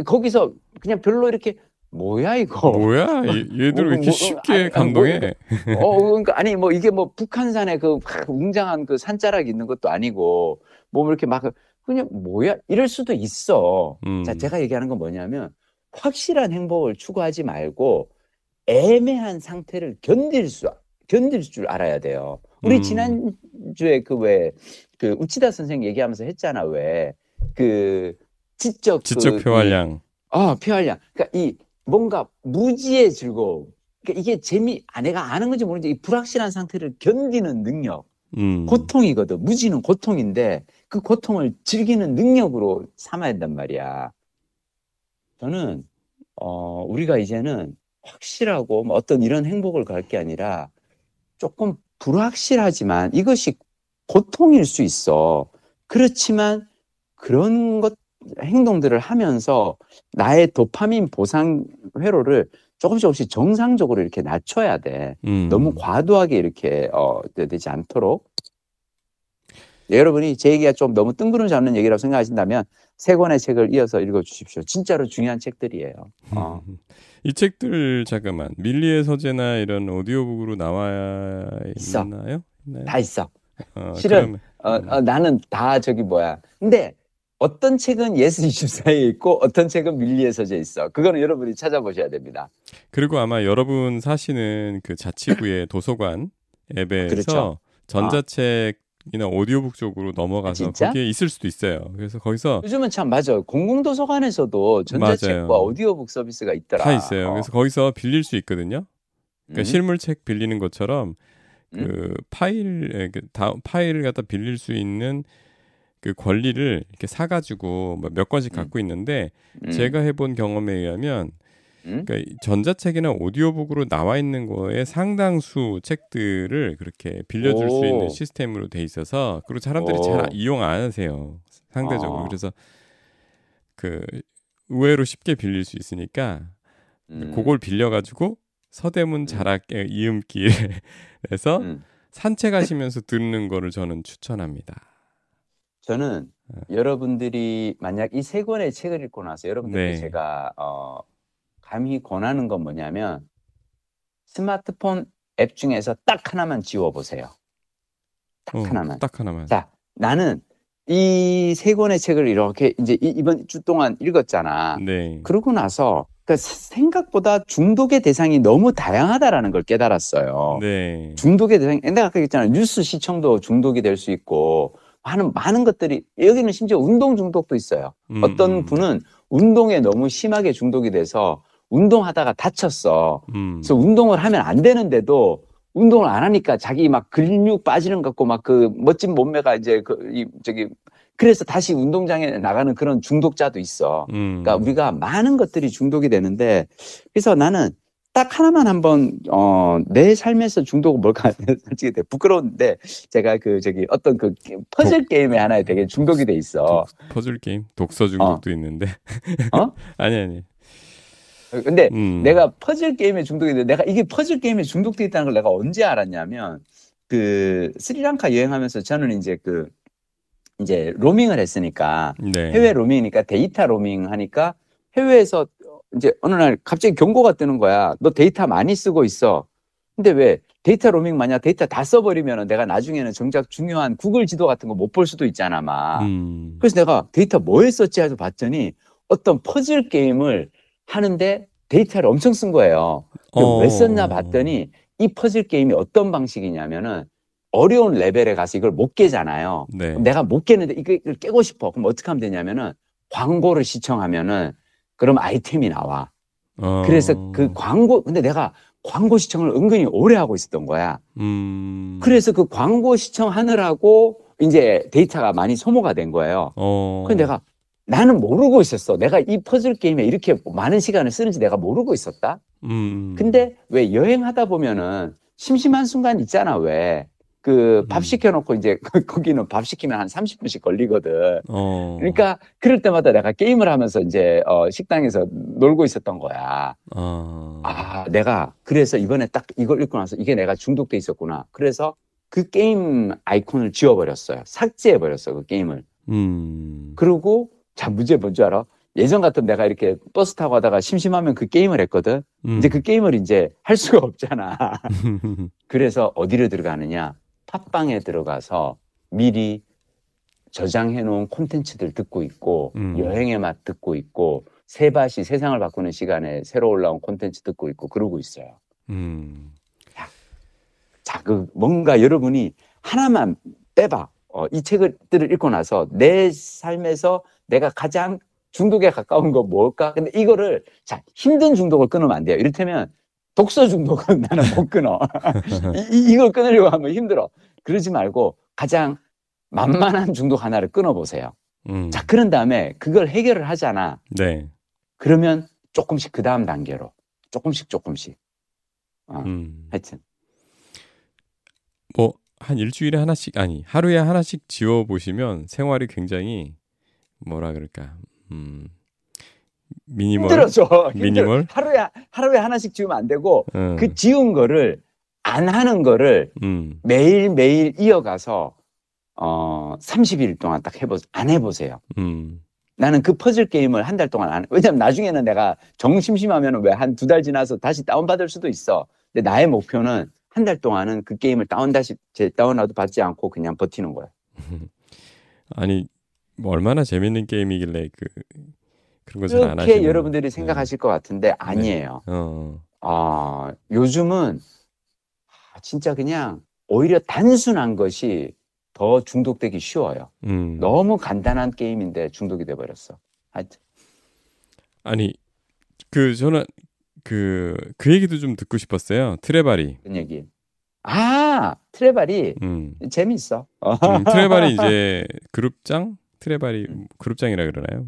거기서 그냥 별로 이렇게 뭐야 이거 뭐야 얘들 왜 이렇게 쉽게 감동해? 그러니까 아니 뭐 이게 뭐 북한산에 그 웅장한 그 산자락이 있는 것도 아니고 뭐 이렇게 막 그냥 뭐야 이럴 수도 있어. 자, 제가 얘기하는 건 뭐냐면 확실한 행복을 추구하지 말고 애매한 상태를 견딜 줄 알아야 돼요. 우리 지난주에 그 우치다 선생 얘기하면서 했잖아. 왜 그 지적 표활량. 표활량. 그러니까 이 뭔가 무지의 즐거움. 그러니까 이게 내가 아는 건지 모르는지 이 불확실한 상태를 견디는 능력. 고통이거든. 무지는 고통인데 그 고통을 즐기는 능력으로 삼아야 된단 말이야. 저는 우리가 이제는 확실하고 뭐 어떤 이런 행복을 갈 게 아니라 조금 불확실하지만 이것이 고통일 수 있어. 그렇지만 그런 행동들을 하면서 나의 도파민 보상 회로를 조금씩 정상적으로 이렇게 낮춰야 돼. 너무 과도하게 이렇게 되지 않도록. 여러분이 제 얘기가 좀 너무 뜬구름 잡는 얘기라고 생각하신다면 3권의 책을 이어서 읽어주십시오. 진짜로 중요한 책들이에요. 이 책들 잠깐만 밀리의 서재나 이런 오디오북으로 나와 있나요? 다 있어. 실은 나는 다 근데 어떤 책은 예스24에 있고 어떤 책은 밀리의 서재에 있어. 그거는 여러분이 찾아보셔야 됩니다. 그리고 아마 여러분 사시는 그 자치구의 도서관 앱에서 그렇죠. 전자책이나 오디오북 쪽으로 넘어가서 거기에 있을 수도 있어요. 그래서 거기서 요즘은 참 맞아. 공공도서관에서도 전자책과 맞아요. 오디오북 서비스가 있더라. 다 있어요. 그래서 거기서 빌릴 수 있거든요. 그러니까 실물책 빌리는 것처럼 그 파일을 갖다 빌릴 수 있는 그 권리를 이렇게 사가지고 몇 권씩 갖고 있는데 제가 해본 경험에 의하면 그러니까 전자책이나 오디오북으로 나와 있는 거에 상당수 책들을 그렇게 빌려줄 수 있는 시스템으로 돼 있어서 그리고 사람들이 잘 이용 안 하세요. 상대적으로. 그래서 그 의외로 쉽게 빌릴 수 있으니까 그걸 빌려가지고 서대문 자락의 이음길에서 산책하시면서 듣는 거를 저는 추천합니다. 저는 여러분들이 만약 이 3권의 책을 읽고 나서 여러분들께 제가 감히 권하는 건 뭐냐면 스마트폰 앱 중에서 딱 하나만 지워보세요. 딱 하나만. 자, 나는 이 3권의 책을 이렇게 이제 이번 주 동안 읽었잖아. 그러고 나서 그러니까 생각보다 중독의 대상이 너무 다양하다라는 걸 깨달았어요. 중독의 대상이 내가 아까 얘기했잖아. 뉴스 시청도 중독이 될 수 있고 많은 것들이 여기는 심지어 운동 중독도 있어요. 어떤 분은 운동에 너무 심하게 중독이 돼서 운동하다가 다쳤어. 그래서 운동을 하면 안 되는데도 운동을 안 하니까 자기 막 근육 빠지는 것 같고 막 그 멋진 몸매가 이제 그래서 다시 운동장에 나가는 그런 중독자도 있어. 그러니까 우리가 많은 것들이 중독이 되는데 그래서 나는 딱 하나만 한번 내 삶에서 중독은 뭘까 솔직히 되게 부끄러운데 제가 어떤 그 퍼즐 게임에 하나에 되게 중독이 돼 있어. 퍼즐 게임? 독서 중독도 있는데. 아니. 근데 내가 퍼즐 게임에 중독이 돼. 내가 이게 퍼즐 게임에 중독돼 있다는 걸 내가 언제 알았냐면 그 스리랑카 여행하면서 저는 이제 로밍을 했으니까 해외 로밍이니까 데이터 로밍 하니까 해외에서 이제 어느 날 갑자기 경고가 뜨는 거야. 너 데이터 많이 쓰고 있어. 근데 왜 데이터 로밍 만약 데이터 다 써버리면 내가 나중에는 정작 중요한 구글 지도 같은 거 못 볼 수도 있잖아, 막. 그래서 내가 데이터 뭐 했었지 해서 봤더니 어떤 퍼즐 게임을 하는데 데이터를 엄청 쓴 거예요. 왜 썼나 봤더니 이 퍼즐 게임이 어떤 방식이냐면은 어려운 레벨에 가서 이걸 못 깨잖아요. 내가 못 깨는데 이걸 깨고 싶어. 그럼 어떻게 하면 되냐면은 광고를 시청하면은 그럼 아이템이 나와. 그래서 그 근데 내가 광고 시청을 은근히 오래 하고 있었던 거야. 그래서 그 광고 시청하느라고 이제 데이터가 많이 소모가 된 거예요. 그래서 나는 모르고 있었어. 내가 이 퍼즐 게임에 이렇게 많은 시간을 쓰는지 내가 모르고 있었다. 근데 왜 여행하다 보면은 심심한 순간 있잖아, 왜. 밥 시켜놓고 이제 거기는 밥 시키면 한 30분씩 걸리거든. 그러니까 그럴 때마다 내가 게임을 하면서 이제 식당에서 놀고 있었던 거야. 내가 그래서 이번에 딱 이걸 읽고 나서 이게 내가 중독돼 있었구나. 그래서 그 게임 아이콘을 지워버렸어요. 삭제해버렸어, 그 게임을. 그리고, 자, 문제 뭔지 알아? 예전 같은 내가 이렇게 버스 타고 하다가 심심하면 그 게임을 했거든? 이제 그 게임을 이제 할 수가 없잖아. 그래서 어디로 들어가느냐? 팟빵에 들어가서 미리 저장해 놓은 콘텐츠들 듣고 있고, 여행의 맛 듣고 있고, 세바시 세상을 바꾸는 시간에 새로 올라온 콘텐츠 듣고 있고, 그러고 있어요. 자, 뭔가 여러분이 하나만 빼봐. 이 책들을 읽고 나서 내 삶에서 내가 가장 중독에 가까운 거 뭘까? 근데 이거를, 자, 힘든 중독을 끊으면 안 돼요. 이를테면, 독서 중독은 나는 못 끊어. 이걸 끊으려고 하면 힘들어. 그러지 말고 가장 만만한 중독 하나를 끊어보세요. 자, 그런 다음에 그걸 해결을 하잖아. 네. 그러면 조금씩 그 다음 단계로. 조금씩. 하여튼. 뭐, 한 일주일에 하나씩, 아니, 하루에 하나씩 지워보시면 생활이 굉장히, 뭐라 그럴까, 미니멀. 힘들어져. 미니멀. 하루에 하나씩 지우면 안 되고, 그 지운 거를, 안 하는 거를 매일매일 이어가서, 30일 동안 딱 안 해보세요. 나는 그 퍼즐 게임을 한 달 동안 안 해. 왜냐면 나중에는 내가 정심심하면 왜 한 2달 지나서 다시 다운받을 수도 있어. 근데 나의 목표는 한 달 동안은 그 게임을 다운로드 받지 않고 그냥 버티는 거야. 아니, 뭐 얼마나 재밌는 게임이길래 그런 거 잘 안 하시는. 그렇게 여러분들이 생각하실 것 같은데 아니에요. 요즘은 진짜 그냥 오히려 단순한 것이 더 중독되기 쉬워요. 너무 간단한 게임인데 중독이 돼버렸어. 하여튼. 아니, 저는 그 얘기도 좀 듣고 싶었어요. 트레바리. 어떤 얘기? 트레바리. 재밌어. 트레바리 이제 트레바리 그룹장이라 그러나요?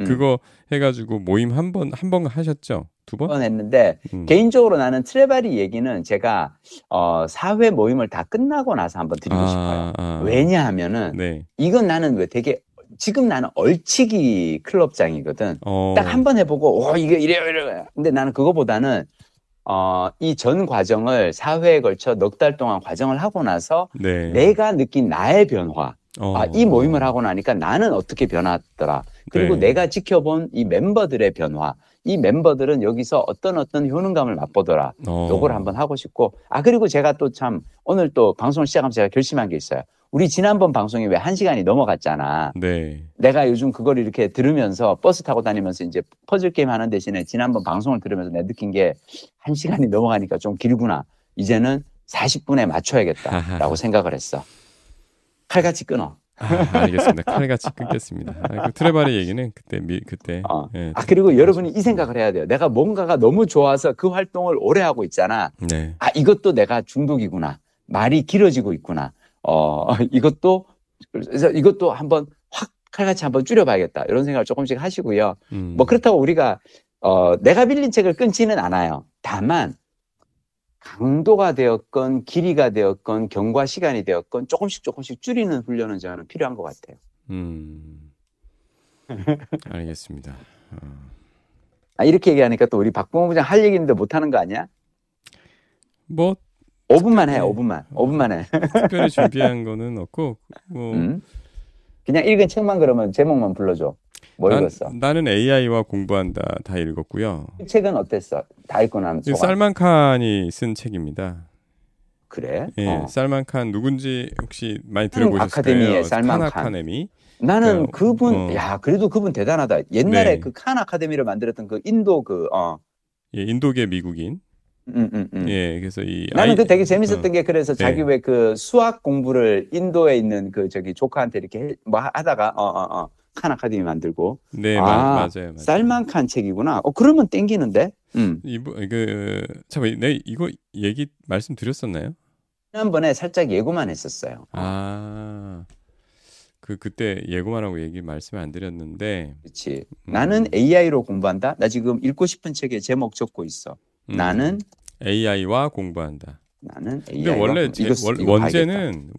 그거 해가지고 모임 한 번 하셨죠? 2번 했는데 개인적으로 나는 트레바리 얘기는 제가 4회 모임을 다 끝나고 나서 한번 드리고 싶어요. 왜냐하면은 네. 이건 나는 왜 되게 지금 나는 얼치기 클럽장이거든. 딱 한 번 해보고 이게 이래요. 근데 나는 그거보다는 이 전 과정을 4회에 걸쳐 넉 달 동안 과정을 하고 나서 네. 내가 느낀 나의 변화. 이 모임을 하고 나니까 나는 어떻게 변화했더라. 그리고 네. 내가 지켜본 이 멤버들의 변화. 이 멤버들은 여기서 어떤 효능감을 맛보더라. 요걸 한번 하고 싶고. 그리고 제가 또 참 오늘 또 방송을 시작하면서 제가 결심한 게 있어요. 우리 지난번 방송이 왜 1시간이 넘어갔잖아. 네. 내가 요즘 그걸 이렇게 들으면서 버스 타고 다니면서 이제 퍼즐 게임 하는 대신에 지난번 방송을 들으면서 내가 느낀 게 1시간이 넘어가니까 좀 길구나. 이제는 40분에 맞춰야겠다라고 생각을 했어. 칼같이 끊어. 알겠습니다. 칼같이 끊겠습니다. 그 트레바리 얘기는 그때. 예, 그리고 여러분이 이 생각을 해야 돼요. 내가 뭔가가 너무 좋아서 그 활동을 오래 하고 있잖아. 네. 이것도 내가 중독이구나. 말이 길어지고 있구나. 이것도 한번 확 칼같이 한번 줄여봐야겠다. 이런 생각을 조금씩 하시고요. 뭐 그렇다고 우리가 내가 빌린 책을 끊지는 않아요. 다만 강도가 되었건 길이가 되었건 경과 시간이 되었건 조금씩 줄이는 훈련은 저는 필요한 것 같아요. 알겠습니다. 이렇게 얘기하니까 또 우리 박봉호 부장 할 얘기인데 못하는 거 아니야? 뭐 5분만 해. 5분만 해. 특별히 준비한 거는 없고 그냥 읽은 책만 그러면 제목만 불러줘. 뭐 읽었어? 나는 AI와 공부한다. 다 읽었고요. 이 책은 어땠어? 다 읽고 나면 소감. 살만 칸이 쓴 책입니다. 그래? 예, 살만 칸 누군지 혹시 많이 들어보셨어요? 아카데미의 살만 칸. 아카데미. 나는 그분 그래도 그분 대단하다. 옛날에 네. 그 칸 아카데미를 만들었던 그 인도 예, 인도계 미국인. 예, 그래서 나는 그 되게 재밌었던 게 그래서 네. 자기 왜 그 수학 공부를 인도에 있는 그 조카한테 이렇게 뭐 하다가 칸 아카데미 만들고. 네, 맞아요. 살만 칸 책이구나. 그러면 땡기는데. 참, 내 이거 얘기 말씀드렸었나요? 지난번에 살짝 예고만 했었어요. 그때 예고만 하고 말씀 안 드렸는데. 그렇지. 나는 AI로 공부한다. 나 지금 읽고 싶은 책의 제목 적고 있어. 나는 AI와 공부한다. 나는 근데 원래 원제는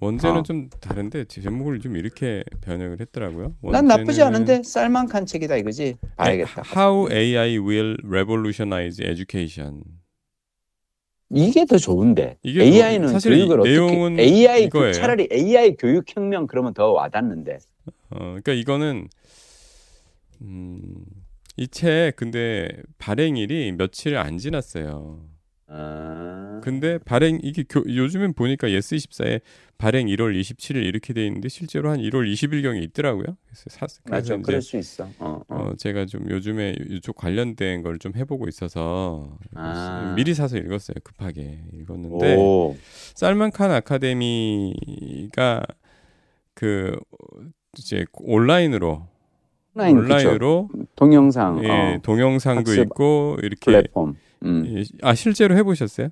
좀 다른데 제목을 좀 이렇게 변형을 했더라고요. 난 나쁘지 않은데 쌀만 칸 책이다 이거지. 봐야겠다. How AI will revolutionize education. 이게 더 좋은데. 이게 AI는 사실 교육을 내용은 AI 이거예요. 차라리 AI 교육혁명 그러면 더 와닿는데. 그러니까 이거는 이 책 근데 발행일이 며칠 안 지났어요. 근데 이게 요즘엔 보니까 예스24에 발행 1월 27일 이렇게 돼 있는데 실제로 한 1월 20일경에 있더라고요. 그래서 맞아, 그럴 수 있어. 제가 좀 요즘에 이쪽 관련된 걸 좀 해보고 있어서 미리 사서 읽었어요. 급하게 읽었는데 살만 칸 아카데미가 그 이제 온라인으로 동영상, 동영상도 있고 이렇게 플랫폼. 실제로 해보셨어요?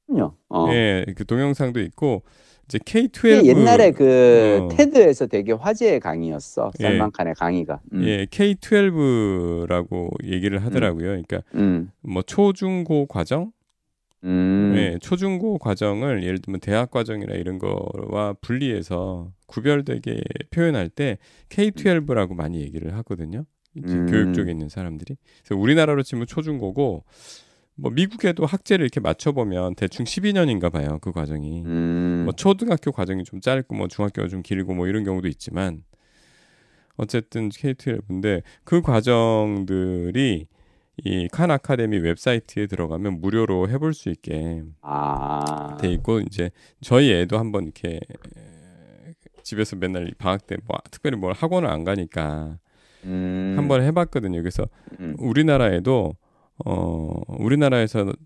그럼요. 예, 그 동영상도 있고 이제 K12 옛날에 그 테드에서 되게 화제의 강의였어. 살만 칸의 강의가. 예, K12라고 얘기를 하더라고요. 그러니까 뭐 초중고 과정, 예, 초중고 과정을 예를 들면 대학 과정이나 이런 거와 분리해서 구별되게 표현할 때 K12라고 많이 얘기를 하거든요. 교육 쪽에 있는 사람들이. 그래서 우리나라로 치면 초중고고 뭐 미국에도 학제를 이렇게 맞춰보면 대충 12년인가 봐요. 그 과정이. 뭐 초등학교 과정이 좀 짧고 뭐 중학교가 좀 길고 뭐 이런 경우도 있지만 어쨌든 K12인데 그 과정들이 이 칸 아카데미 웹사이트에 들어가면 무료로 해볼 수 있게 돼 있고 이제 저희 애도 한번 이렇게 집에서 맨날 방학 때 뭐 특별히 뭘 학원을 안 가니까 한번 해봤거든요. 그래서 우리나라에서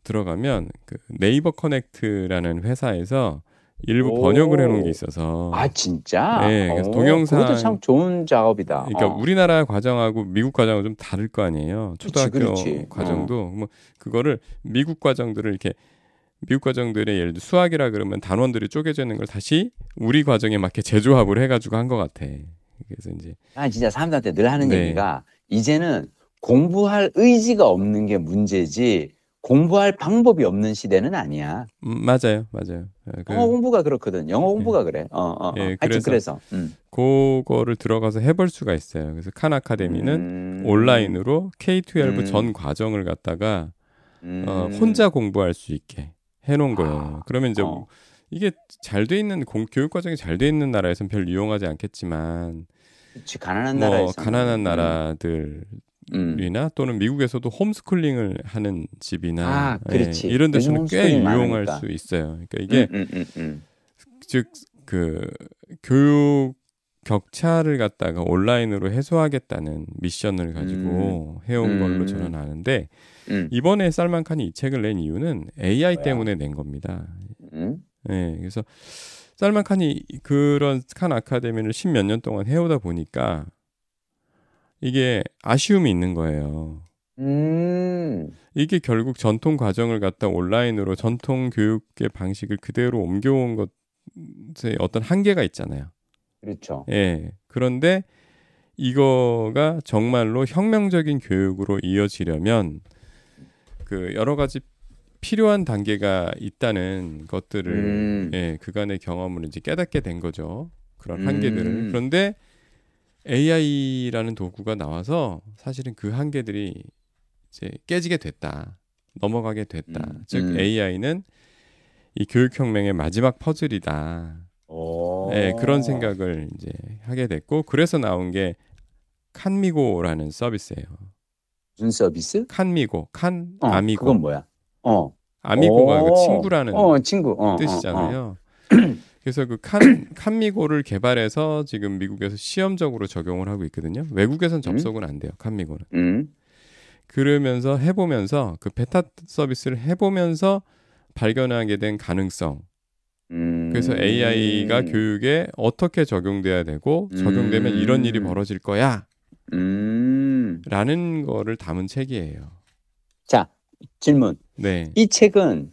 들어가면 그 네이버 커넥트라는 회사에서 일부 번역을 해놓은 게 있어서 진짜? 네, 그래서 동영상 그것도 참 좋은 작업이다. 그러니까 우리나라 과정하고 미국 과정은 좀 다를 거 아니에요. 초등학교 그렇지. 과정도 뭐 그거를 미국 과정들을 이렇게 미국 과정들의 예를 들어 수학이라 그러면 단원들이 쪼개져 있는 걸 다시 우리 과정에 맞게 재조합을 해가지고 한 것 같아. 그래서 이제 진짜 사람들한테 늘 하는 얘기가 이제는 공부할 의지가 없는 게 문제지 공부할 방법이 없는 시대는 아니야. 맞아요. 영어 공부가 그렇거든. 영어 공부가 그래. 그래서 그거를 들어가서 해볼 수가 있어요. 그래서 칸 아카데미는 온라인으로 K12 전 과정을 갖다가 혼자 공부할 수 있게 해놓은 거예요. 그러면 이제 이게 잘 돼 있는 교육 과정이 잘 돼 있는 나라에서는 별 이용하지 않겠지만, 그치, 가난한 나라에서 가난한 나라들이나 또는 미국에서도 홈스쿨링을 하는 집이나 그렇지. 이런 데서는 꽤 유용할 많으니까. 수 있어요. 그러니까 이게 즉 그 교육 격차를 갖다가 온라인으로 해소하겠다는 미션을 가지고 해온 걸로 저는 아는데 이번에 살만 칸이 이 책을 낸 이유는 AI 때문에 낸 겁니다. 네, 그래서 살만 칸이 그런 칸 아카데미를 10몇 년 동안 해오다 보니까 이게 아쉬움이 있는 거예요. 이게 결국 전통 과정을 갖다 온라인으로 전통 교육의 방식을 그대로 옮겨온 것에 어떤 한계가 있잖아요. 그렇죠. 예. 그런데 이거가 정말로 혁명적인 교육으로 이어지려면 그 여러 가지 필요한 단계가 있다는 것들을 그간의 경험을 이제 깨닫게 된 거죠. 그런 한계들을. 그런데 AI라는 도구가 나와서 사실은 그 한계들이 이제 깨지게 됐다. 넘어가게 됐다. 즉 AI는 이 교육혁명의 마지막 퍼즐이다. 그런 생각을 이제 하게 됐고 그래서 나온 게 칸미고라는 서비스예요. 무슨 서비스? 칸미고, 아미고. 그건 뭐야? 아미고가 그 친구라는 친구. 뜻이잖아요. 그래서 그 칸미고를 개발해서 지금 미국에서 시험적으로 적용을 하고 있거든요. 외국에선 접속은 안 돼요. 칸미고는. 그러면서 해보면서 그 베타 서비스를 해보면서 발견하게 된 가능성. 그래서 AI가 교육에 어떻게 적용돼야 되고 적용되면 이런 일이 벌어질 거야. 라는 거를 담은 책이에요. 자, 질문. 네. 이 책은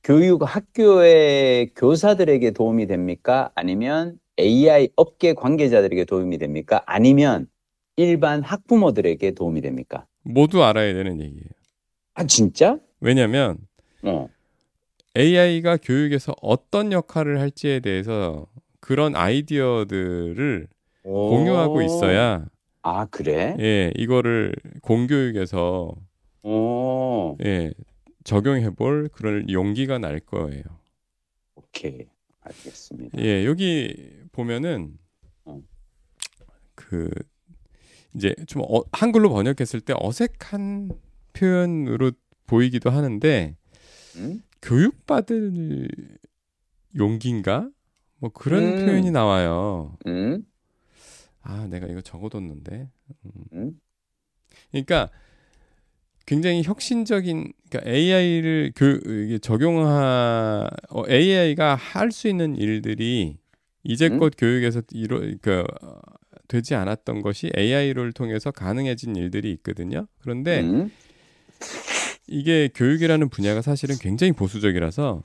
교육 학교의 교사들에게 도움이 됩니까? 아니면 AI 업계 관계자들에게 도움이 됩니까? 아니면 일반 학부모들에게 도움이 됩니까? 모두 알아야 되는 얘기예요. 진짜? 왜냐면 AI가 교육에서 어떤 역할을 할지에 대해서 그런 아이디어들을 공유하고 있어야 그래? 예, 이거를 공교육에서 예, 적용해볼 그런 용기가 날 거예요. 오케이, 알겠습니다. 예, 여기 보면은 그 이제 좀 한글로 번역했을 때 어색한 표현으로 보이기도 하는데 교육받을 용기인가? 뭐 그런 표현이 나와요. 아, 내가 이거 적어뒀는데. 그러니까 굉장히 혁신적인, 그러니까 AI를 AI가 할 수 있는 일들이 이제껏 교육에서 되지 않았던 것이 AI를 통해서 가능해진 일들이 있거든요. 그런데 이게 교육이라는 분야가 사실은 굉장히 보수적이라서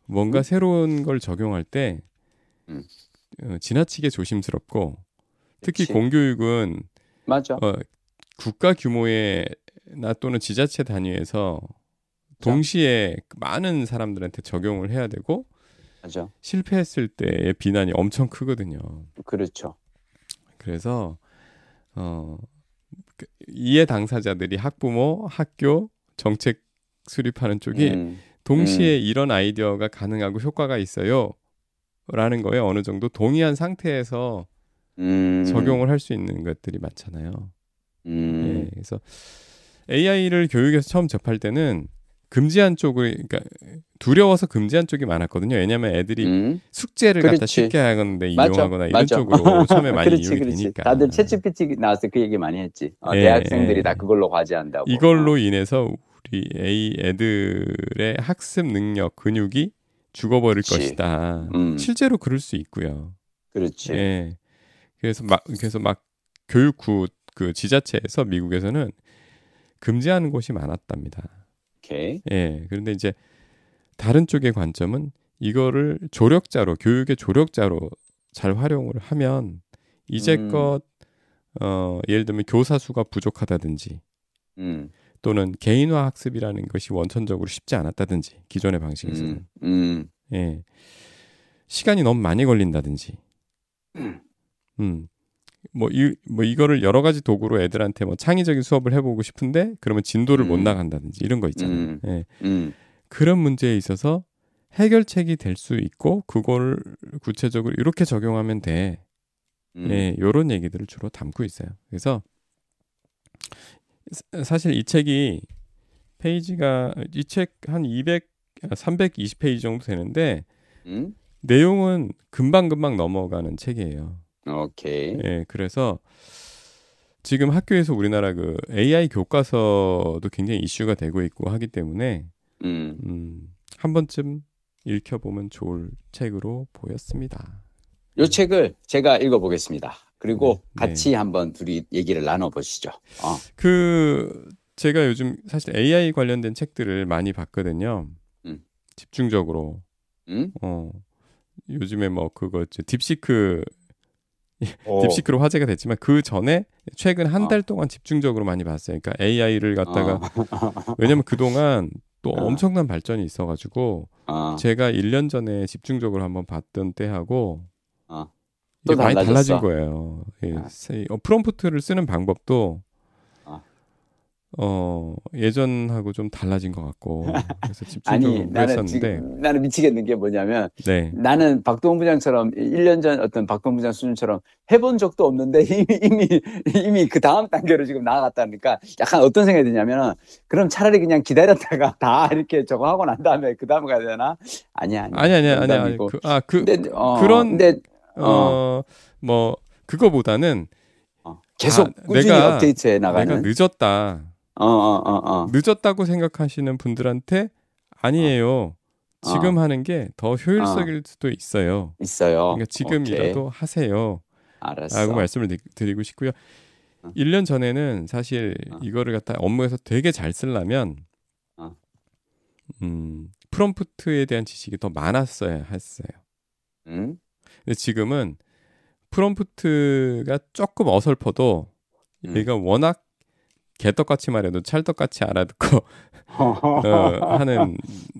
뭔가 새로운 걸 적용할 때 지나치게 조심스럽고, 특히 그치. 공교육은 맞아. 국가 규모의 또는 지자체 단위에서 동시에 많은 사람들한테 적용을 해야 되고, 맞아. 실패했을 때의 비난이 엄청 크거든요. 그렇죠. 그래서 이해 당사자들이 학부모, 학교, 정책 수립하는 쪽이 동시에 이런 아이디어가 가능하고 효과가 있어요 라는 거에 어느 정도 동의한 상태에서 적용을 할 수 있는 것들이 많잖아요. 예, 그래서 AI를 교육에서 처음 접할 때는 금지한 쪽을, 그러니까 두려워서 금지한 쪽이 많았거든요. 왜냐하면 애들이 숙제를 갖다 쉽게 하는데 이용하거나 이런 쪽으로 처음에 많이 이용이 되니까. 다들 챗GPT 나왔을 때 그 얘기 많이 했지. 대학생들이 다 그걸로 과제한다고. 이걸로 인해서 우리 애들의 학습 능력, 근육이 죽어버릴 것이다. 실제로 그럴 수 있고요. 그렇지. 예. 그래서 막 교육부 그 지자체에서 미국에서는 금지하는 곳이 많았답니다. 오케이. 예. 그런데 이제 다른 쪽의 관점은 이거를 교육의 조력자로 잘 활용을 하면 이제껏 예를 들면 교사 수가 부족하다든지 또는 개인화 학습이라는 것이 원천적으로 쉽지 않았다든지 기존의 방식에서는 예. 시간이 너무 많이 걸린다든지 뭐 이거를 여러 가지 도구로 애들한테 뭐 창의적인 수업을 해보고 싶은데 그러면 진도를 못 나간다든지 이런 거 있잖아요. 예. 그런 문제에 있어서 해결책이 될 수 있고 그걸 구체적으로 이렇게 적용하면 돼. 예, 이런 얘기들을 주로 담고 있어요. 그래서 사실 이 책 한 320페이지 정도 되는데 내용은 금방금방 넘어가는 책이에요. 오케이. 예, 그래서 지금 학교에서 우리나라 그 AI 교과서도 굉장히 이슈가 되고 있고 하기 때문에 한 번쯤 읽혀보면 좋을 책으로 보였습니다. 이 책을 제가 읽어보겠습니다. 그리고 같이 한번 둘이 얘기를 나눠보시죠. 제가 요즘 사실 AI 관련된 책들을 많이 봤거든요. 집중적으로. 요즘에 뭐 딥시크로 화제가 됐지만 그 전에 최근 한 달 동안 집중적으로 많이 봤어요. 그러니까 AI를 갖다가 왜냐면 그동안 또 엄청난 발전이 있어가지고 제가 1년 전에 집중적으로 한번 봤던 때하고 또 많이 달라진 거예요. 예, 프롬프트를 쓰는 방법도 예전하고 좀 달라진 것 같고 그래서 집중적으로 했었는데 나는 미치겠는 게 뭐냐면 나는 박동원 부장처럼 1년 전 어떤 박동원 부장 수준처럼 해본 적도 없는데 이미 그 다음 단계로 지금 나아갔다니까 약간 어떤 생각이 드냐면 그럼 차라리 그냥 기다렸다가 다 이렇게 저거 하고 난 다음에 그 다음에 가야 되나? 아니야. 뭐 그거보다는 계속 꾸준히 업데이트해 나가는. 내가 늦었다. 늦었다고 생각하시는 분들한테 아니에요. 지금 하는 게 더 효율적일 수도 있어요. 그러니까 지금이라도 하세요. 알았어. 라고 말씀을 드리고 싶고요. 1년 전에는 사실 이거를 갖다 업무에서 되게 잘 쓰려면 프롬프트에 대한 지식이 더 많았어야 했어요. 근데 지금은 프롬프트가 조금 어설퍼도 얘가 워낙 개떡같이 말해도 찰떡같이 알아듣고 하는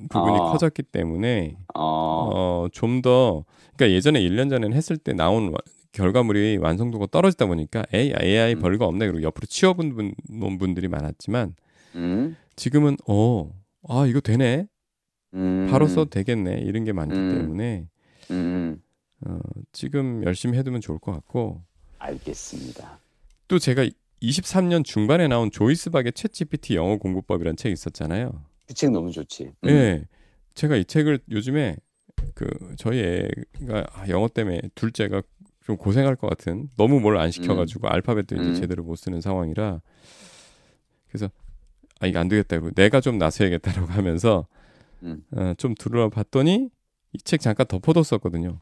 부분이 커졌기 때문에 좀 더 그러니까 예전에 1년 전에는 했을 때 나온 결과물이 완성도가 떨어지다 보니까 AI 별거 없네 그리고 옆으로 치워본 분들이 많았지만 지금은 이거 되네. 바로 써도 되겠네. 이런 게 많기 때문에 지금 열심히 해두면 좋을 것 같고. 알겠습니다. 또 제가 23년 중반에 나온 조이스 박의 챗GPT 영어 공부법이라는 책이 있었잖아요. 그 책 너무 좋지. 네, 제가 이 책을 요즘에 저희 애가 영어 때문에 둘째가 좀 고생할 것 같은, 너무 뭘 안 시켜가지고 알파벳도 이제 제대로 못 쓰는 상황이라, 그래서 이게 안 되겠다고 내가 좀 나서야겠다라고 하면서 좀 둘러봤더니 이 책 잠깐 덮어뒀었거든요.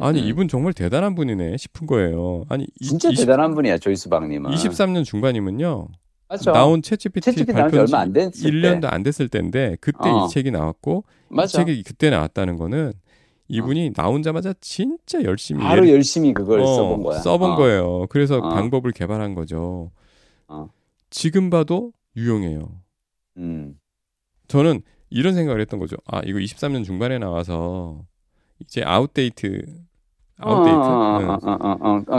아니 이분 정말 대단한 분이네 싶은 거예요. 아니 진짜 대단한 분이야, 조이스 박님은. 23년 중반이면요. 맞아. 나온 챗GPT 발표한 지 얼마 안 됐을 1년도 안 됐을 때인데 그때 이 책이 나왔고, 맞아. 이 책이 그때 나왔다는 거는 이분이 나오자마자 진짜 열심히 바로 열심히 그걸 써본 거야. 써본 거예요. 그래서 방법을 개발한 거죠. 지금 봐도 유용해요. 저는 이런 생각을 했던 거죠. 이거 23년 중반에 나와서 이제 아웃데이트.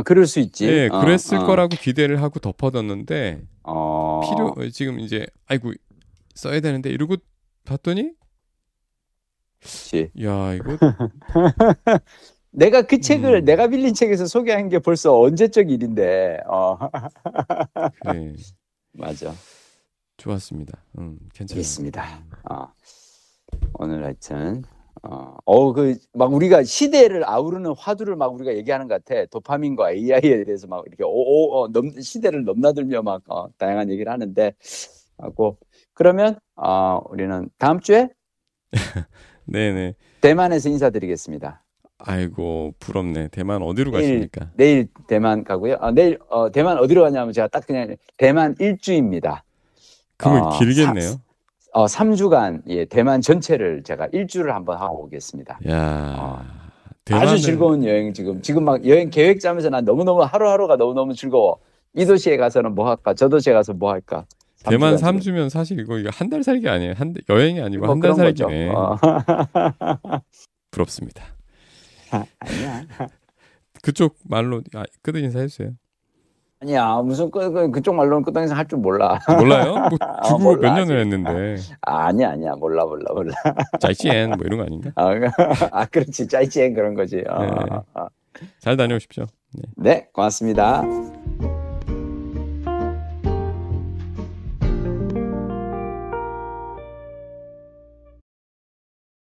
그럴 수 있지. 네, 그랬을 거라고 기대를 하고 덮어뒀는데 지금 이제 써야 되는데 이러고 봤더니 그치. 야, 이거 내가 그 책을 내가 빌린 책에서 소개한 게 벌써 언제적 일인데. 네. 맞아. 좋았습니다. 괜찮습니다. 오늘 하여튼 막 우리가 시대를 아우르는 화두를 막 우리가 얘기하는 것 같아. 도파민과 AI에 대해서 막 이렇게 시대를 넘나들며 막 다양한 얘기를 하는데 하고, 그러면 우리는 다음 주에 네네. 대만에서 인사드리겠습니다. 아이고 부럽네. 대만 어디로 가십니까? 내일 대만 가고요. 내일 대만 어디로 가냐면 제가 딱 그냥 대만 일주입니다. 그러면 길겠네요. 3주간 대만 전체를 제가 일주를 한번 하고 오겠습니다. 야, 아주 즐거운 여행. 지금 막 여행 계획 짜면서 난 너무너무 하루하루가 너무너무 즐거워. 이 도시에 가서는 뭐 할까? 저 도시에 가서 뭐 할까? 대만 3주면 사실 이거 한 달 살기 아니에요. 여행이 아니고 한 달 살기네. 부럽습니다. 아니야. 그쪽 말로 끝 인사해주세요. 아니야, 무슨 그쪽 말로는 끝장에서 할 줄 몰라. 몰라요? 뭐 중국어 몇 년을 했는데. 아니야, 몰라. 짜이찌엔 뭐 이런 거 아닌가? 그렇지, 짜이찌엔 그런 거지. 네. 잘 다녀오십시오. 네, 고맙습니다.